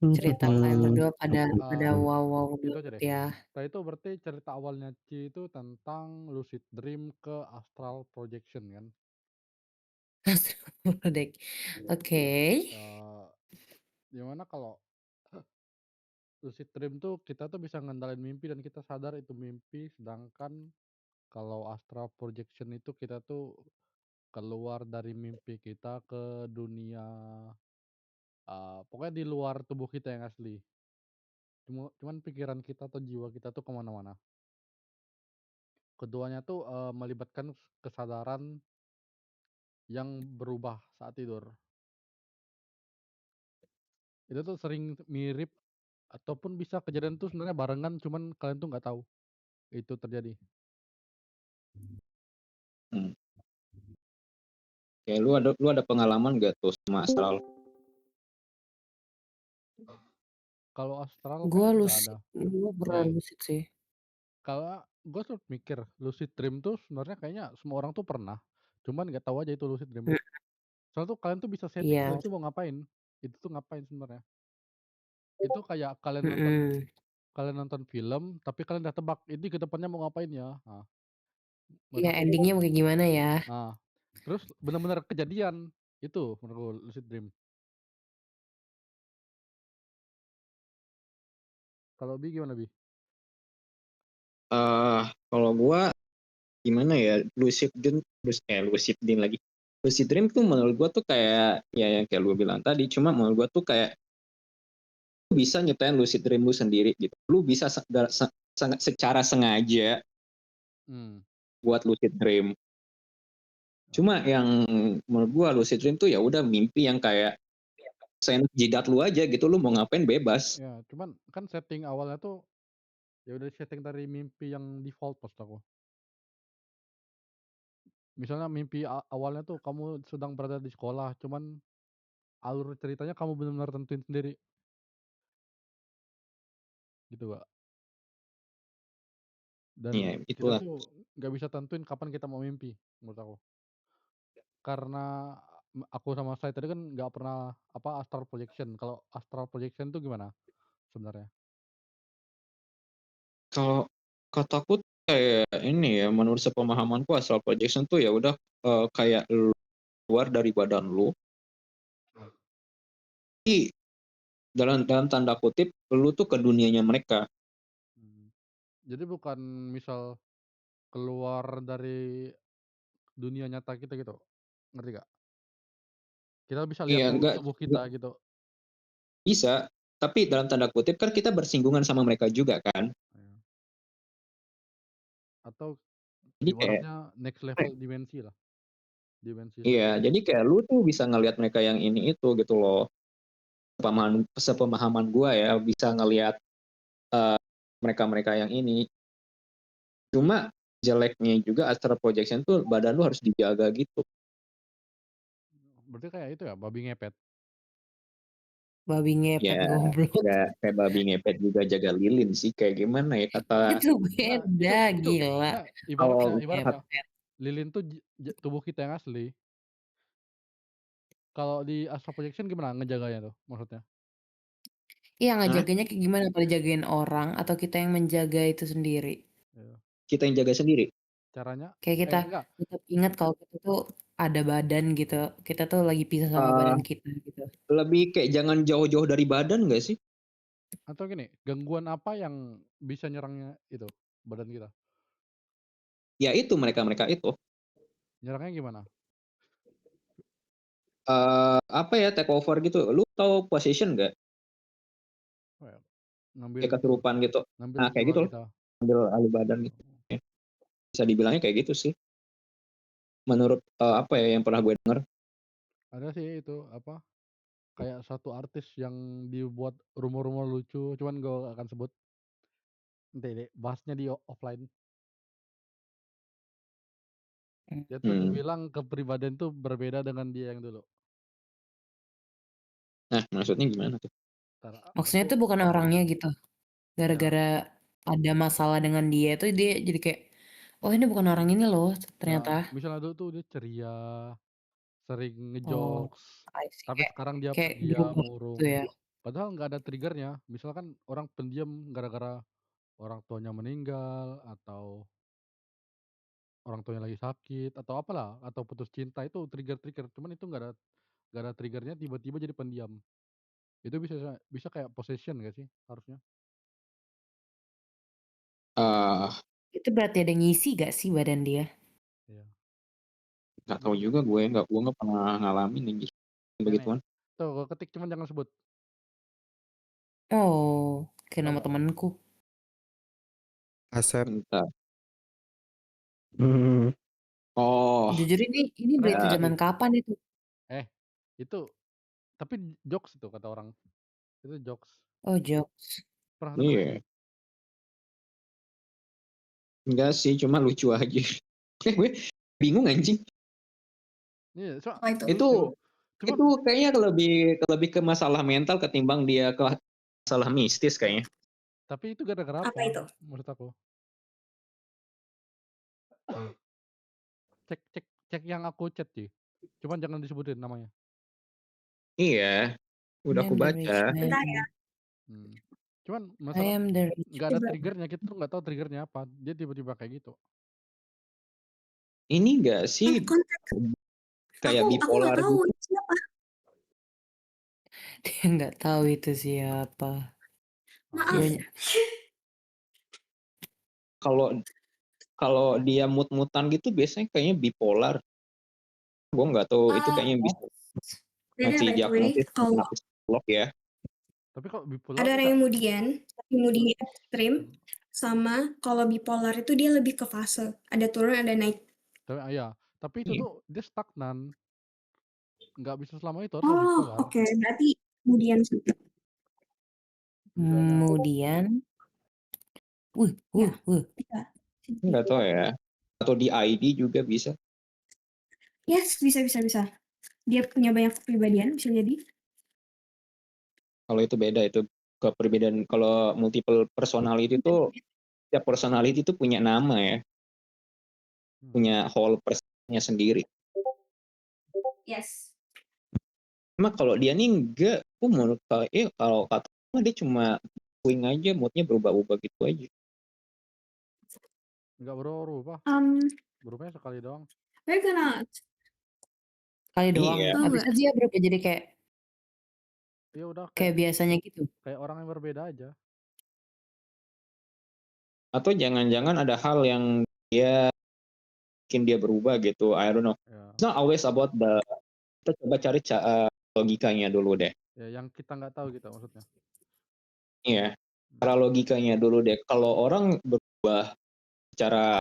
Cerita Oh, kalian itu. berdua pada wow Itu aja banget deh. ya. Nah, itu berarti cerita awalnya Ci itu tentang lucid dream ke astral projection, kan? Dek. Oke. Gimana kalau lucid dream tuh kita tuh bisa ngendalin mimpi dan kita sadar itu mimpi, sedangkan kalau astral projection itu kita tuh keluar dari mimpi kita ke dunia, pokoknya di luar tubuh kita yang asli. Cuman pikiran kita atau jiwa kita tuh kemana-mana. Keduanya tuh, melibatkan kesadaran yang berubah saat tidur. Itu tuh sering mirip ataupun bisa kejadian tuh sebenarnya barengan, cuman kalian tuh nggak tahu itu terjadi. Hmm. Kayak lu ada pengalaman gak tuh sama astral? Kalau astral Gue kayaknya nggak ada. lucid. Gue pernah Nih, lucid sih. kalau gue tuh mikir lucid dream tuh sebenarnya kayaknya semua orang tuh pernah, cuman nggak tahu aja itu lucid dream. Mm, Soalnya tuh kalian tuh bisa setting Iya. kalian tuh mau ngapain, itu tuh ngapain sebenarnya. Itu kayak Mm-mm. kalian nonton film, tapi kalian udah tebak, ini ke depannya mau ngapain ya. Nah, Iya, menurut aku endingnya mau kayak gimana ya? nah, terus benar-benar kejadian, itu menurutku lucid dream. Kalau Bi gimana, Bi? Kalau gua gimana ya, lucid dream lagi. Lucid dream tuh menurut gua tuh kayak ya yang kayak lu bilang tadi, cuma menurut gua tuh kayak lu bisa nyiptain lucid dream lu sendiri gitu. Lu bisa sangat secara sengaja Hmm. buat lucid dream. Cuma yang menurut gua lucid dream tuh ya udah mimpi yang kayak seenak jidat lu aja gitu, lu mau ngapain bebas. Ya, cuman kan setting awalnya tuh ya udah setting dari mimpi yang default maksud aku. Misalnya mimpi awalnya tuh kamu sedang berada di sekolah, cuman alur ceritanya kamu benar-benar tentuin sendiri. Gitu, Kak. Iya, Dan kita itulah. tuh nggak bisa tentuin kapan kita mau mimpi, menurut aku. Karena aku sama saya tadi kan nggak pernah astral projection. Kalau astral projection tuh gimana sebenarnya? Kalau kataku kayak ini ya, menurut sepemahamanku astral projection tuh ya udah kayak luar dari badan lu. Tapi dalam tanda kutip lu tuh ke dunianya mereka. Jadi bukan misal keluar dari dunia nyata kita gitu, ngerti nggak? Kita bisa lihat Iya, enggak tubuh kita gitu. bisa, tapi dalam tanda kutip kan kita bersinggungan sama mereka juga kan. Iya. Atau Jadi kayak ibaratnya next level dimensi lah, dimensi lain. iya, jadi kayak lu tuh bisa ngelihat mereka yang ini itu gitu loh. sepemahaman gue ya bisa ngelihat mereka-mereka yang ini. Cuma jeleknya juga astral projection tuh badan lu harus dijaga gitu. Berarti kayak itu ya, babi ngepet. Babi ngepet Ya goblok. nggak kayak babi ngepet juga jaga lilin sih, kayak gimana ya kata Itu Nah, beda, gila. nah, kalau ibaratnya Ngepet. lilin tuh tubuh kita yang asli. Kalau di astral projection gimana ngejaganya tuh maksudnya? Iya, Hah? ngejaganya kayak gimana? Apa dijagain orang atau kita yang menjaga itu sendiri? Iya. kita yang jaga sendiri. Caranya Kayak kita enggak. tetap ingat kalau kita tuh ada badan gitu. Kita tuh lagi pisah sama badan kita gitu. Lebih kayak jangan jauh-jauh dari badan nggak sih? Atau gini, gangguan apa yang bisa nyerangnya itu badan kita? Ya itu mereka itu. Nyerangnya gimana? Apa ya, take over gitu. Lu tahu possession nggak? Oh ya, ngambil Kayak kesurupan gitu. ngambil Nah kayak jiwa gitu loh. kita. Ambil alih badan gitu. Bisa dibilangnya kayak gitu sih. Menurut apa ya yang pernah gue denger. Ada sih itu apa? Kayak satu artis yang dibuat rumor-rumor lucu, cuman gue gak akan sebut. Nanti deh, bahasnya di offline. Dia tuh dibilang kepribadian tuh berbeda dengan dia yang dulu. Nah maksudnya gimana tuh? Maksudnya tuh bukan orangnya gitu. Gara-gara ada masalah dengan dia tuh dia jadi kayak, oh ini bukan orang ini loh ternyata. Misalnya dulu tuh dia ceria, sering Oh, ngejokes, I see. tapi sekarang dia Kayak pendiam, berubah murung. gitu ya. Padahal nggak ada triggernya. Misalkan orang pendiam gara-gara orang tuanya meninggal atau orang tuanya lagi sakit atau apalah atau putus cinta itu trigger-trigger. Cuman itu nggak ada triggernya tiba-tiba jadi pendiam. Itu bisa kayak possession gak sih harusnya? Itu berarti ada ngisi gak sih badan dia? Iya. Nggak tahu juga gue nggak pernah ngalamin anjir begituan. Tuh gue ketik cuman jangan sebut. Oh, kayak nama Kenapa? temanku. Asep. Bentar. Hmm. Oh Jujur ini berita ya. zaman kapan itu? Itu tapi jokes itu kata orang. Itu jokes. Oh, jokes. Pernah denger ya? Iya. Enggak sih, cuma lucu aja. Gue bingung anjing. Iya, Apa itu? Itu Cuman itu kayaknya lebih ke masalah mental ketimbang dia ke masalah mistis kayaknya. tapi itu gara-gara Apa itu? menurut aku? Cek yang aku chat sih. Cuman jangan disebutin namanya. Iya, udah I aku am the baca. rich man. Bentar ya. Cuman I masalah am the rich nggak ada triggernya, kita tuh nggak tahu triggernya apa. Dia tiba-tiba kayak gitu. Ini enggak sih Konteks. kayak Aku bipolar nggak tahu gitu. ini siapa. Dia nggak tahu itu siapa. Maaf. Kalau dia mood-mutan gitu biasanya kayaknya bipolar. Gue nggak tahu itu kayaknya bisa Dan ngasih by the way, diagnosis kalau psikolog ya. Tapi kalau bipolar ada kita kemudian ekstrim sama kalau bipolar itu dia lebih ke fase. Ada turun, ada naik. tapi itu tuh dia stagnan. Nggak bisa selama itu harus Oh, bipolar. oke. Berarti kemudian Kemudian, bisa. Nggak tahu ya. Atau di ID juga bisa. Yes, bisa. Dia punya banyak kepribadian, bisa jadi. Kalau itu beda itu kepribadian. Kalau multiple personality itu setiap personality itu punya nama ya. Punya whole personnya sendiri. Yes. Cuma kalau dia nih enggak, aku menurut kalau kata dia cuma swing aja, moodnya berubah-ubah gitu aja. Nggak berubah. Berubahnya sekali doang. We're gonna kali doang. Iya. Habis itu dia berubah jadi kayak Ya udah kayak biasanya gitu. kayak orang yang berbeda aja. Atau jangan-jangan ada hal yang dia bikin dia berubah gitu. I don't know. It's not always about kita coba cari logikanya dulu deh. Ya, yang kita nggak tahu gitu maksudnya. Iya. Cara logikanya dulu deh. Kalau orang berubah secara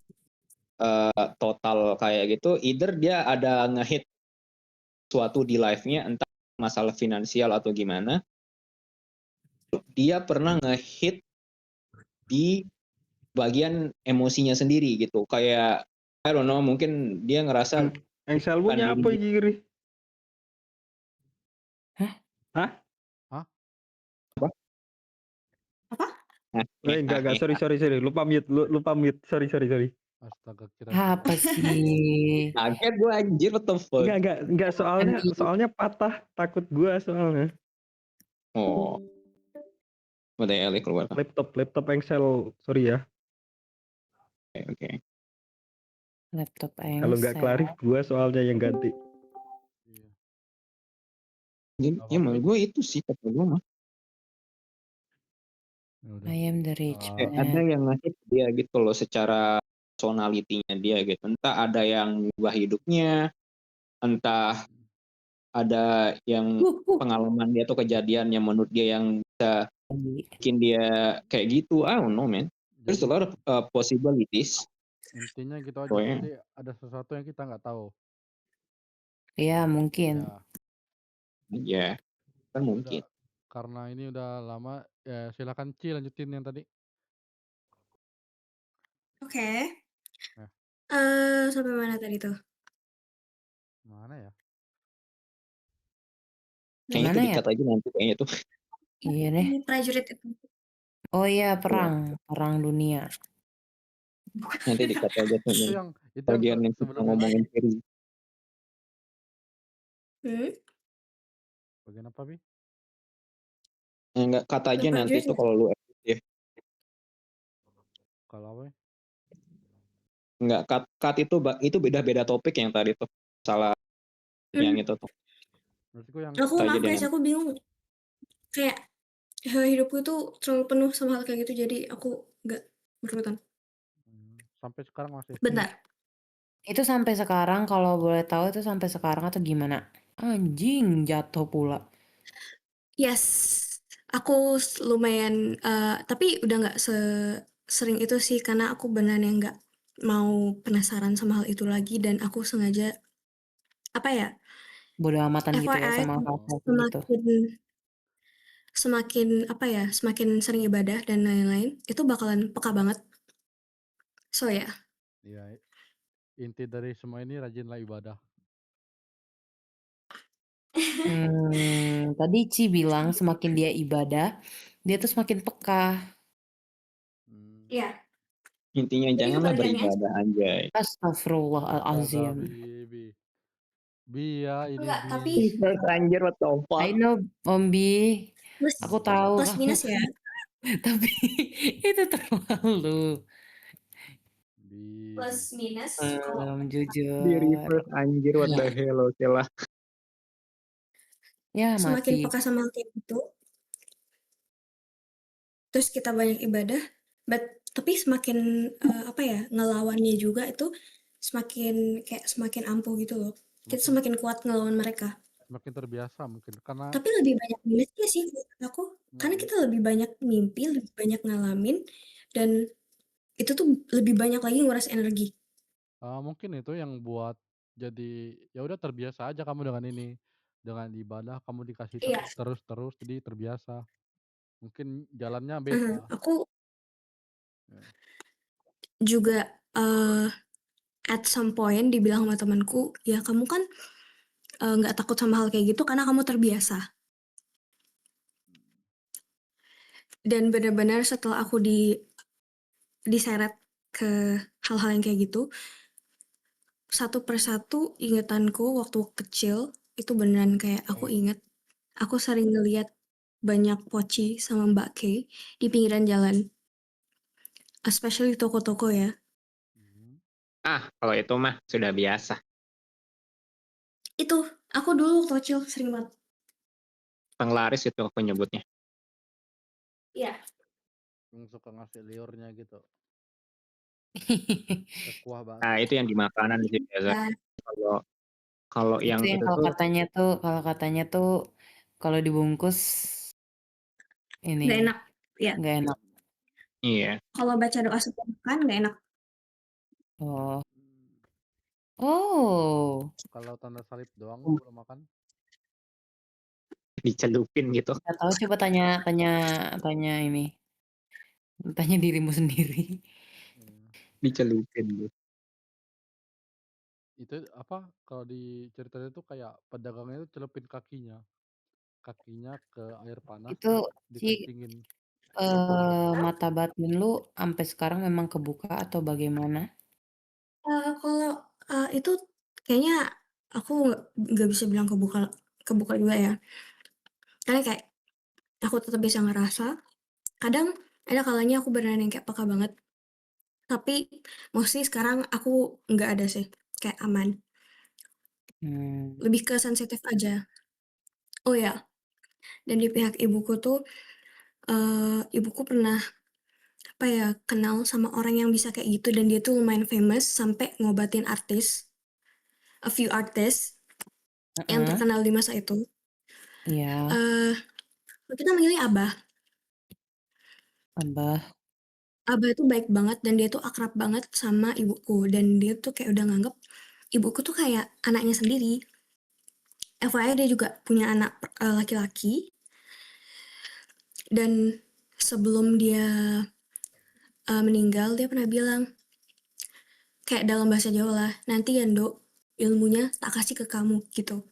total kayak gitu, either dia ada ngehit suatu di life-nya, entah masalah finansial atau gimana, dia pernah ngehit di bagian emosinya sendiri gitu. Kayak I don't know, mungkin dia ngerasa Engselmu bukan diri nyapa dia. iki kiri? Hah? Hah? Hah? Apa? Apa? Enggak, sorry. Lupa mute. Sorry. Astaga, kira Apa sih? Kaget gue anjir, what the fuck. Enggak, soalnya patah, takut gua soalnya. Oh, what the hell, keluar. Laptop Engsel, sorry ya. Oke. Laptop Kalau nggak Engsel. Clarif gua soalnya yang ganti. Iya. Ya menurut gue itu sih kata gue mah. Ya udah. I am the rich Ada man. yang ngasih dia gitu loh secara personalitinya dia gitu. Entah ada yang mengubah hidupnya, entah ada yang pengalaman dia atau kejadian yang menurut dia yang bisa bikin dia kayak gitu. I don't know, man. There's a Jadi lot of possibilities. intinya gitu aja. Pokoknya. Berarti ada sesuatu yang kita nggak tahu. Ya mungkin. Ya, kan Udah, mungkin. karena ini udah lama, ya silakan Ci lanjutin yang tadi. Oke. Nah. Sampai mana tadi tuh? Mana ya? Kayaknya itu Mana ya? dikat aja nanti kayaknya tuh. Iya deh. Prajurit itu. Oh iya, perang dunia. Nanti dikat aja tuh. Itu yang bagian yang kita sebelumnya. ngomongin Ferry. Bagian apa, Bi? Enggak, kata aja Yang nanti prajurit itu ya? kalau lu edit ya. Kalau apa ya? Enggak, cut itu beda-beda topik yang tadi tuh. Salah yang itu tuh. Menurutku yang Aku Kata aja maaf deh guys, nanti. aku bingung. Kayak hidupku tuh terlalu penuh sama hal kayak gitu, jadi aku nggak berurutan. Sampai sekarang masih. Bentar. Itu sampai sekarang kalau boleh tahu itu sampai sekarang atau gimana? Anjing, jatuh pula. Yes, aku lumayan, tapi udah nggak sering itu sih karena aku beneran yang nggak mau penasaran sama hal itu lagi dan aku sengaja apa ya? Bodo amatan gitu ya FYI sama hal gitu. semakin apa ya? Semakin sering ibadah dan lain-lain, itu bakalan peka banget. So ya. Iya. Inti dari semua ini rajinlah ibadah. Tadi Ci bilang semakin dia ibadah, dia tuh semakin peka. Iya. Intinya Jadi janganlah kebalikannya aja. beribadah anjay. Astagfirullahalazim. Bi ya ini Enggak, Bi. tapi Anjir, what the fuck. I know, Om Bi. Aku tahu. Plus minus ya. Tapi itu terlalu. Plus minus Jujur. Di reverse anjir, what the hell, oke lah. Ya semakin mati. peka sama kayak gitu. Terus kita banyak ibadah, tapi semakin apa ya, ngelawannya juga itu semakin ampuh gitu loh. Kita semakin kuat ngelawan mereka. Semakin terbiasa mungkin karena. Tapi lebih banyak minusnya sih menurut aku, karena kita lebih banyak mimpi, lebih banyak ngalamin, dan itu tuh lebih banyak lagi nguras energi. Mungkin itu yang buat jadi ya udah terbiasa aja kamu dengan ini. Dengan ibadah kamu dikasih terus jadi terbiasa. Mungkin jalannya beda. Aku juga at some point dibilang sama temanku, ya kamu kan nggak takut sama hal kayak gitu karena kamu terbiasa. Dan benar-benar setelah aku diseret ke hal-hal yang kayak gitu, satu persatu ingatanku waktu kecil itu beneran kayak aku inget, aku sering ngeliat banyak poci sama Mbak K di pinggiran jalan, especially toko-toko ya. Kalau itu mah sudah biasa. Itu aku dulu waktu kecil sering banget. Penglaris itu aku nyebutnya. Iya. Yang suka ngasih liurnya gitu. Kuah banget. Nah, itu yang di makanan sih biasa. Kalau yang itu itu kalau tuh katanya tuh kalau dibungkus ini Nggak enak. Ya. nggak enak. Iya. Kalau baca doa sebelum makan nggak enak. Oh. Kalau tanda salib doang belum makan. dicelupin gitu. Nggak tahu, coba tanya tanya tanya ini, tanya dirimu sendiri. Iya. Dicelupin gitu. Itu apa, kalau di ceritanya itu kayak pedagangnya itu celupin kakinya ke air panas Itu terus sih, dikencingin. mata batin lu sampai sekarang memang kebuka atau bagaimana? Kalau, itu kayaknya aku nggak bisa bilang kebuka kebuka juga ya. Karena kayak aku tetap bisa ngerasa, kadang ada kalanya aku beneran yang kayak peka banget, tapi mostly sekarang aku nggak ada sih, kayak aman. Lebih ke sensitif aja. Oh ya, dan di pihak ibuku tuh, ibuku pernah, apa ya, kenal sama orang yang bisa kayak gitu dan dia tuh lumayan famous sampai ngobatin a few artists yang Heeh, terkenal di masa itu. iya, Eee, kita manggilnya Abah. Abah. Abah itu baik banget dan dia tuh akrab banget sama ibuku dan dia tuh kayak udah nganggep ibuku tuh kayak anaknya sendiri. FYI dia juga punya anak, laki-laki dan sebelum dia, meninggal dia pernah bilang, kayak dalam bahasa Jawa lah, "Nanti ya Nduk, ilmunya tak kasih ke kamu," gitu.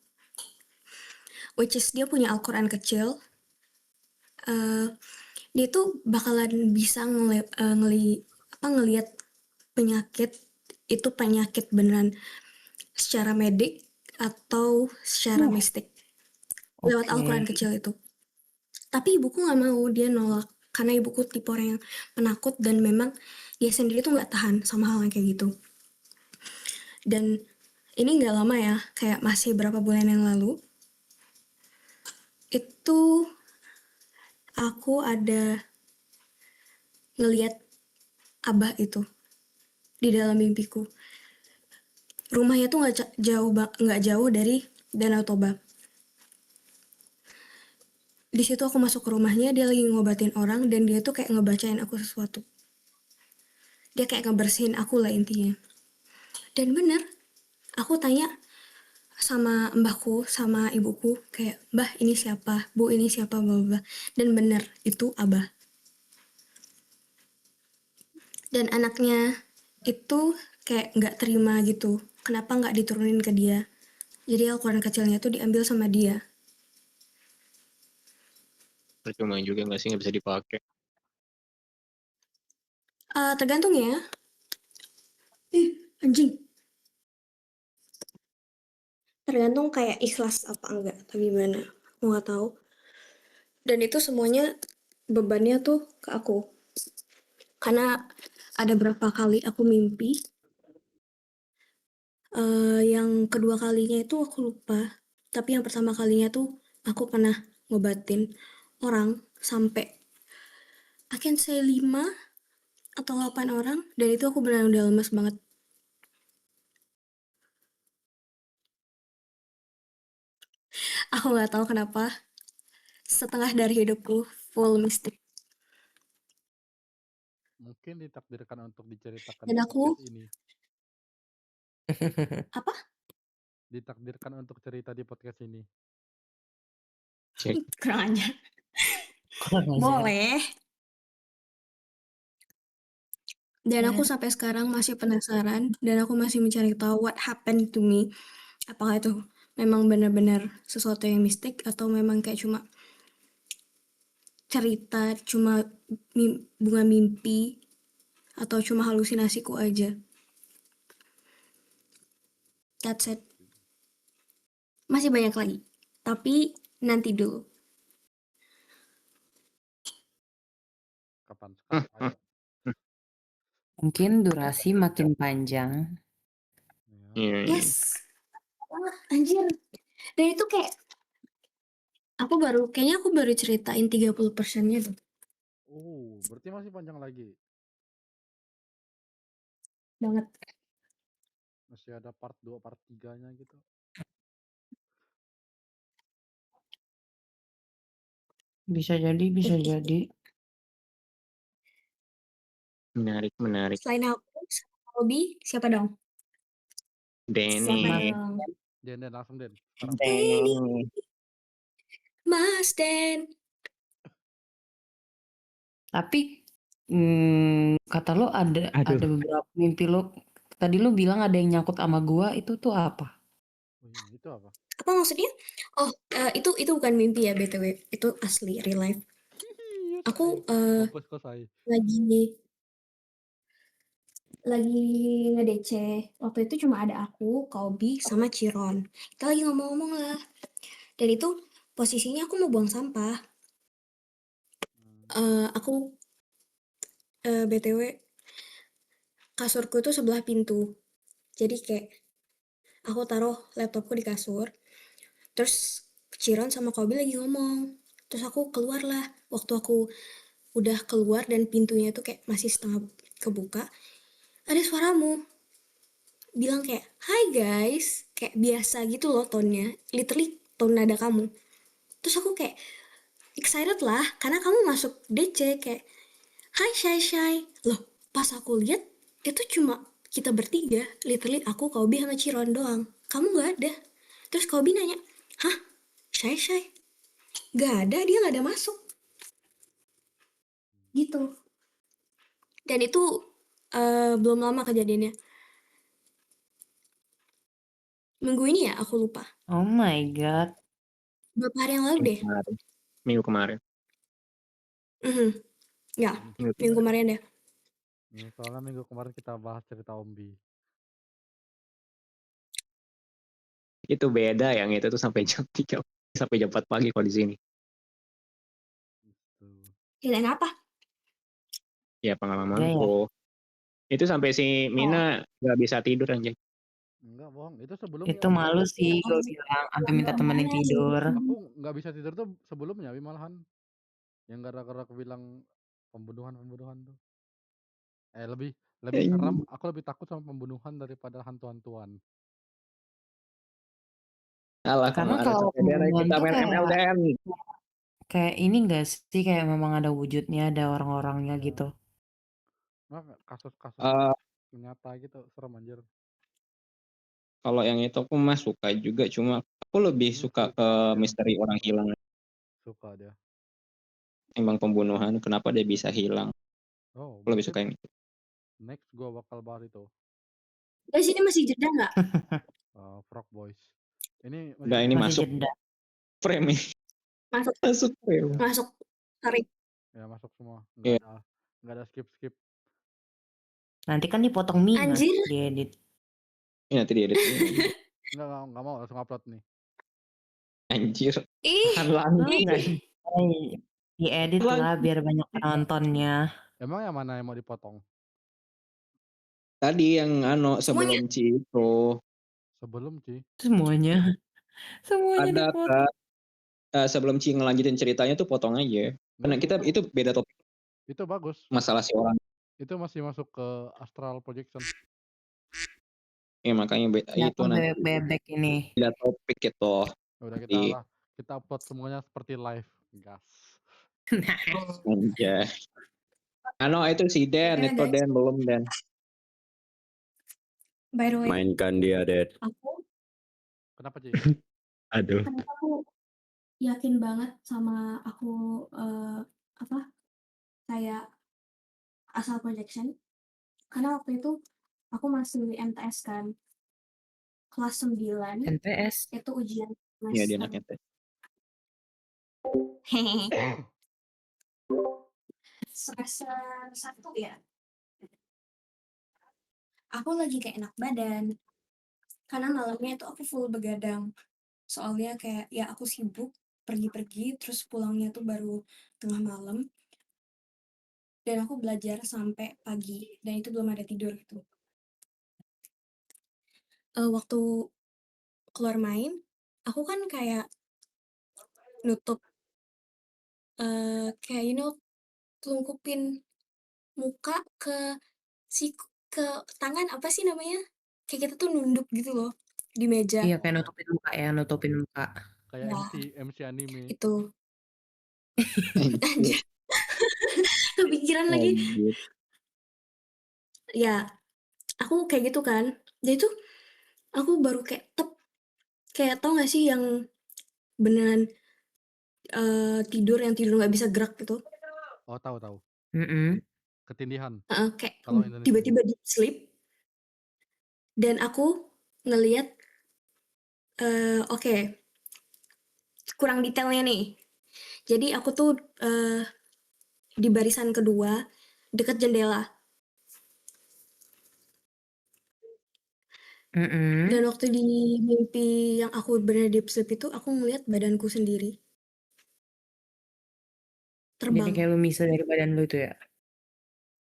Which is dia punya Al-Quran kecil, eee, dia tuh bakalan bisa ngelihat penyakit itu penyakit beneran secara medik atau secara Uh, mistik lewat oke. Al-Quran kecil itu. Tapi ibuku nggak mau, dia nolak karena ibuku tipe orang yang penakut dan memang dia sendiri tuh nggak tahan sama hal yang kayak gitu. Dan ini nggak lama ya, kayak masih berapa bulan yang lalu, itu aku ada ngeliat abah itu di dalam mimpiku. Rumahnya tuh nggak jauh dari Danau Toba. Di situ aku masuk ke rumahnya, dia lagi ngobatin orang dan dia tuh kayak ngebacain aku sesuatu. Dia kayak ngebersihin aku lah intinya. Dan bener, aku tanya sama mbahku, sama ibuku, kayak, "Mbah ini siapa? Bu ini siapa?" Bla bla. Dan bener, itu abah. Dan anaknya itu kayak nggak terima gitu. Kenapa nggak diturunin ke dia? Jadi Al-Quran kecilnya tuh diambil sama dia. Percuma juga nggak sih, nggak bisa dipakai. Tergantung ya. Ih, anjing. Tergantung kayak ikhlas apa enggak atau gimana. Aku nggak tahu. Dan itu semuanya bebannya tuh ke aku. Karena ada berapa kali aku mimpi, yang kedua kalinya itu aku lupa. Tapi yang pertama kalinya tuh aku pernah ngobatin orang sampai I can say 5 atau 8 orang dan itu aku benar udah lemes banget. Aku nggak tahu kenapa setengah dari hidupku full mistik. Mungkin ditakdirkan untuk diceritakan Dan di aku podcast ini. apa? Ditakdirkan untuk cerita di podcast ini. Cek. Kurang aja. Kurang ajar. Boleh. Dan aku Ya, sampai sekarang masih penasaran dan aku masih mencari tahu what happened to me. Apakah itu memang benar-benar sesuatu yang mistik atau memang kayak cuma cerita, cuma bunga mimpi atau cuma halusinasiku aja. That's it. Masih banyak lagi. Tapi nanti dulu. Kapan sekali ada. mungkin durasi makin panjang. Ya. Iya, iya. Yes. Wah, anjir. Dan itu kayak kayaknya aku baru ceritain 30%-nya tuh. Berarti masih panjang lagi. Banget. Masih ada part 2, part 3-nya gitu. Bisa jadi, bisa jadi. Menarik, menarik. Selain aku, sama Robi, siapa dong? Siapa Denny. dong? Den langsung Den. Sekarang. Denny. Denny. Mas Den. Tapi kata lo ada Aduh, beberapa mimpi lo. Tadi lo bilang ada yang nyangkut sama gua, itu tuh apa? Oh iya, itu apa? Apa maksudnya? Oh, itu bukan mimpi ya BTW. Itu asli real life. Hihi, Aku mampus kosai. lagi nge-DC. Waktu itu cuma ada aku, Kobi, sama Ciron. Kita lagi ngomong-ngomong lah. Dan itu posisinya aku mau buang sampah. Aku BTW kasurku tuh sebelah pintu. Jadi kayak aku taruh laptopku di kasur. Terus Ciron sama Kobi lagi ngomong. Terus aku keluar lah. Waktu aku udah keluar dan pintunya tuh kayak masih setengah kebuka, ada suaramu bilang kayak "Hi guys", kayak biasa gitu loh tonnya, literally tone nada kamu. Terus aku kayak excited lah karena kamu masuk DC, kayak "Hi Shy Shy". Loh, pas aku lihat itu cuma kita bertiga, literally aku, Kobi sama Ciron doang. Kamu nggak ada. Terus Kobi nanya, "Hah, Shy Shy?" Nggak ada, dia nggak ada masuk gitu. Dan itu belum lama kejadiannya. Minggu ini ya, aku lupa. Oh my god. Beberapa hari yang lalu deh. Minggu kemarin. Ya, Minggu minggu kemarin. kemarin deh. Soalnya minggu kemarin kita bahas cerita Ombi. Itu beda, yang itu tuh sampai jam 3 sampai jam 4 pagi kalau di sini. Gitu. Ceritain apa? Ya Enggak ya? pengalamanku. Itu sampai si Mina nggak bisa tidur anjing. Enggak bohong, itu sebelumnya. Itu malu sih gue bilang, sampai minta temenin tidur. Aku nggak bisa tidur tuh sebelumnya, malahan. Yang gara-gara aku bilang pembunuhan tuh. Lebih serem, aku lebih takut sama pembunuhan daripada hantu-hantuan. Alah Karena kemarin kalau sampai pembunuhan kita tuh main MLDM. kayak ini enggak sih, kayak memang ada wujudnya, ada orang-orangnya Iya. gitu. Nah, kasus-kasus nyata gitu, serem anjir. Kalau yang itu aku mah suka juga, cuma aku lebih suka ke misteri orang hilang. Suka dia. Emang pembunuhan, kenapa dia bisa hilang? Oh, Aku lebih mungkin suka yang itu. next gua bakal bahas itu. Guys, ini masih jeda nggak? Frog Boys. Ini Udah, ini Masih masuk jeda. frame ini. Masuk. Masuk frame. Masuk. Sorry. Ya masuk semua. Iya. Nggak ada skip. Nanti kan dipotong Mina, Anjir. diedit. Ini nanti diedit. Nggak mau langsung upload nih. Anjir. Ih. Diedit lah biar banyak penontonnya. Emang yang mana yang mau dipotong? Tadi yang sebelum Cito. Sebelum Ci. Semuanya Ada dipotong. sebelum Ci ngelanjutin ceritanya tuh potong aja. Karena kita itu beda topik. Itu bagus. Masalah si orang. Itu masih masuk ke astral projection. Ya makanya itu nanti bebek ini. beda topik gitu. Udah kita upload semuanya seperti live, gas. Anjay. Itu si Dan, Ya, itu guys. Dan belum Dan. By the way, mainkan dia, Dad. aku Kenapa Ci? Aduh. kenapa aku yakin banget sama aku kayak asal projection, karena waktu itu aku masih MTS kan, kelas 9. NPS. Itu ujian Iya, dia semester. anaknya teh. Semester 1 ya. Aku lagi kayak enak badan. Karena malamnya itu aku full begadang. Soalnya kayak ya aku sibuk pergi-pergi, terus pulangnya tuh baru tengah malam. Dan aku belajar sampai pagi, dan itu belum ada tidur gitu. Waktu keluar main, aku kan kayak nutup, kayak telungkupin muka ke tangan, apa sih namanya? Kayak kita tuh nunduk gitu loh di meja. Iya, kayak nutupin muka. Kayak Ya, MC anime. itu. Anjir. Kepikiran lagi. Ya, aku kayak gitu kan. Jadi tuh aku baru kayak tau gak sih yang beneran tidur yang tidur nggak bisa gerak gitu. Oh, tahu. Mm-mm. Ketindihan. Kayak Kalau Indonesia. tiba-tiba deep sleep. Dan aku ngelihat, oke, kurang detailnya nih. Jadi aku tuh di barisan kedua dekat jendela. Mm-mm. Dan waktu di mimpi yang aku benar deep sleep itu, aku ngelihat badanku sendiri Jadi terbang. kayak lu misal dari badan lu itu ya.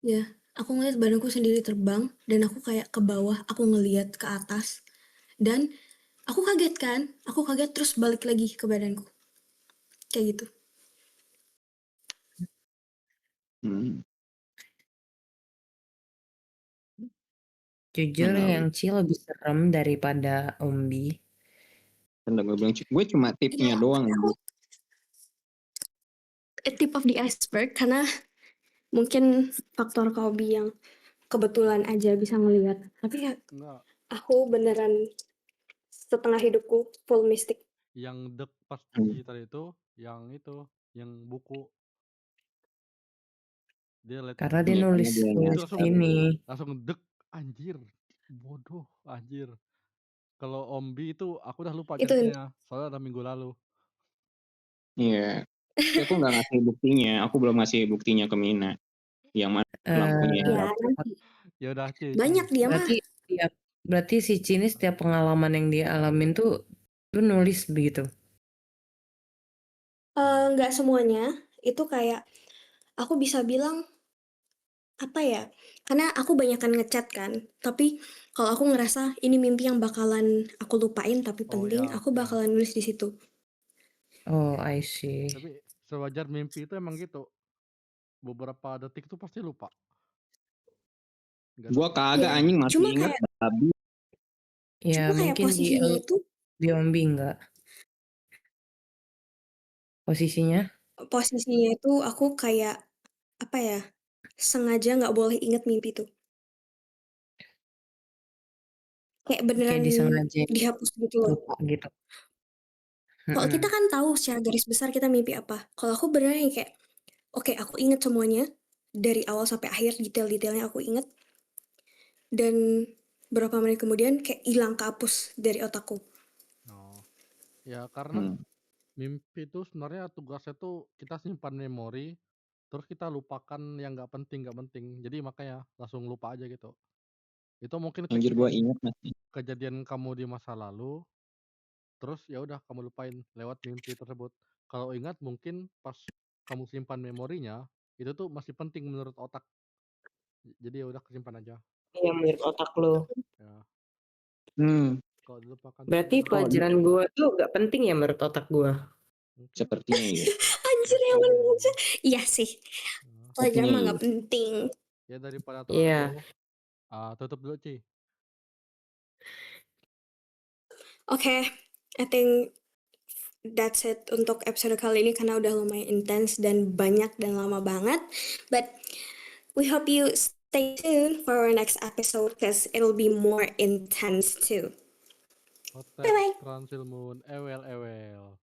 Ya, aku ngelihat badanku sendiri terbang dan aku kayak ke bawah, aku ngelihat ke atas. Dan aku kaget kan? Aku kaget terus balik lagi ke badanku. Kayak gitu. Hmm, Jujur menarik. yang Ci lebih serem daripada Ombi. Kan gue bilang, gue cuma tipnya Iya, doang. aku tip of the iceberg karena mungkin faktor Kobe yang kebetulan aja bisa ngelihat. Tapi ya, Enggak, aku beneran setengah hidupku full mistik. yang dek pas Hmm. digital itu, yang buku. Dia lihat Karena itu dia Iya, karena nulis dia nulis langsung nyasar. ini. langsung dek, anjir. Bodoh, anjir. Kalau Ombi itu aku udah lupa Itu ceritanya, soalnya udah minggu lalu. Iya. Tapi aku nggak ngasih buktinya. Aku belum ngasih buktinya ke Mina. Yang mana lampunya eh ya hidup. nanti Ya udah, Ci. banyak dia mah. berarti si Ci ini setiap pengalaman yang dia alamin tuh nulis begitu. Nggak semuanya. Itu kayak aku bisa bilang apa ya? Karena aku banyakan ngechat kan. Tapi kalau aku ngerasa ini mimpi yang bakalan aku lupain tapi Oh penting, ya, aku bakalan nulis di situ. Oh, I see. tapi sewajar mimpi itu emang gitu. Beberapa detik tuh pasti lupa. Gua kagak Ya, anjing masih cuma inget kayak babi. Ya mungkin posisinya itu di Ombi enggak. Posisinya aku kayak apa ya? Sengaja nggak boleh inget mimpi itu. Kayak beneran disengaja dihapus gitu loh. lupa gitu. Kalau kita Mm-mm. kan tahu secara garis besar kita mimpi apa. Kalau aku beneran yang kayak, oke, aku inget semuanya dari awal sampai akhir, detail-detailnya aku inget. Dan berapa menit kemudian kayak hilang kehapus dari otakku. Oh. Ya karena Hmm. mimpi itu sebenarnya tugasnya tuh kita simpan memori, terus kita lupakan yang nggak penting. Jadi makanya langsung lupa aja gitu. Itu mungkin Anjir gua inget masih. kejadian kamu di masa lalu, terus ya udah kamu lupain lewat mimpi tersebut. Kalau ingat mungkin pas kamu simpan memorinya, itu tuh masih penting menurut otak. Jadi ya udah kesimpan aja. Iya menurut otak lo. Ya, Hmm. kalau dilupakan tuh Berarti udah. pelajaran gua tuh gak penting ya menurut otak gua. Mungkin Sepertinya iya. Anjir yang aja. Iya sih. ya. Pelajaran Sepertinya mah iya. nggak penting. Ya daripada terlalu Iya. jauh, tutup dulu Ci. Oke, I think that's it untuk episode kali ini karena udah lumayan intens dan banyak dan lama banget. But we hope you stay tuned for our next episode because it'll be more intense too. Hotel Bye-bye. Transilmun, ewel.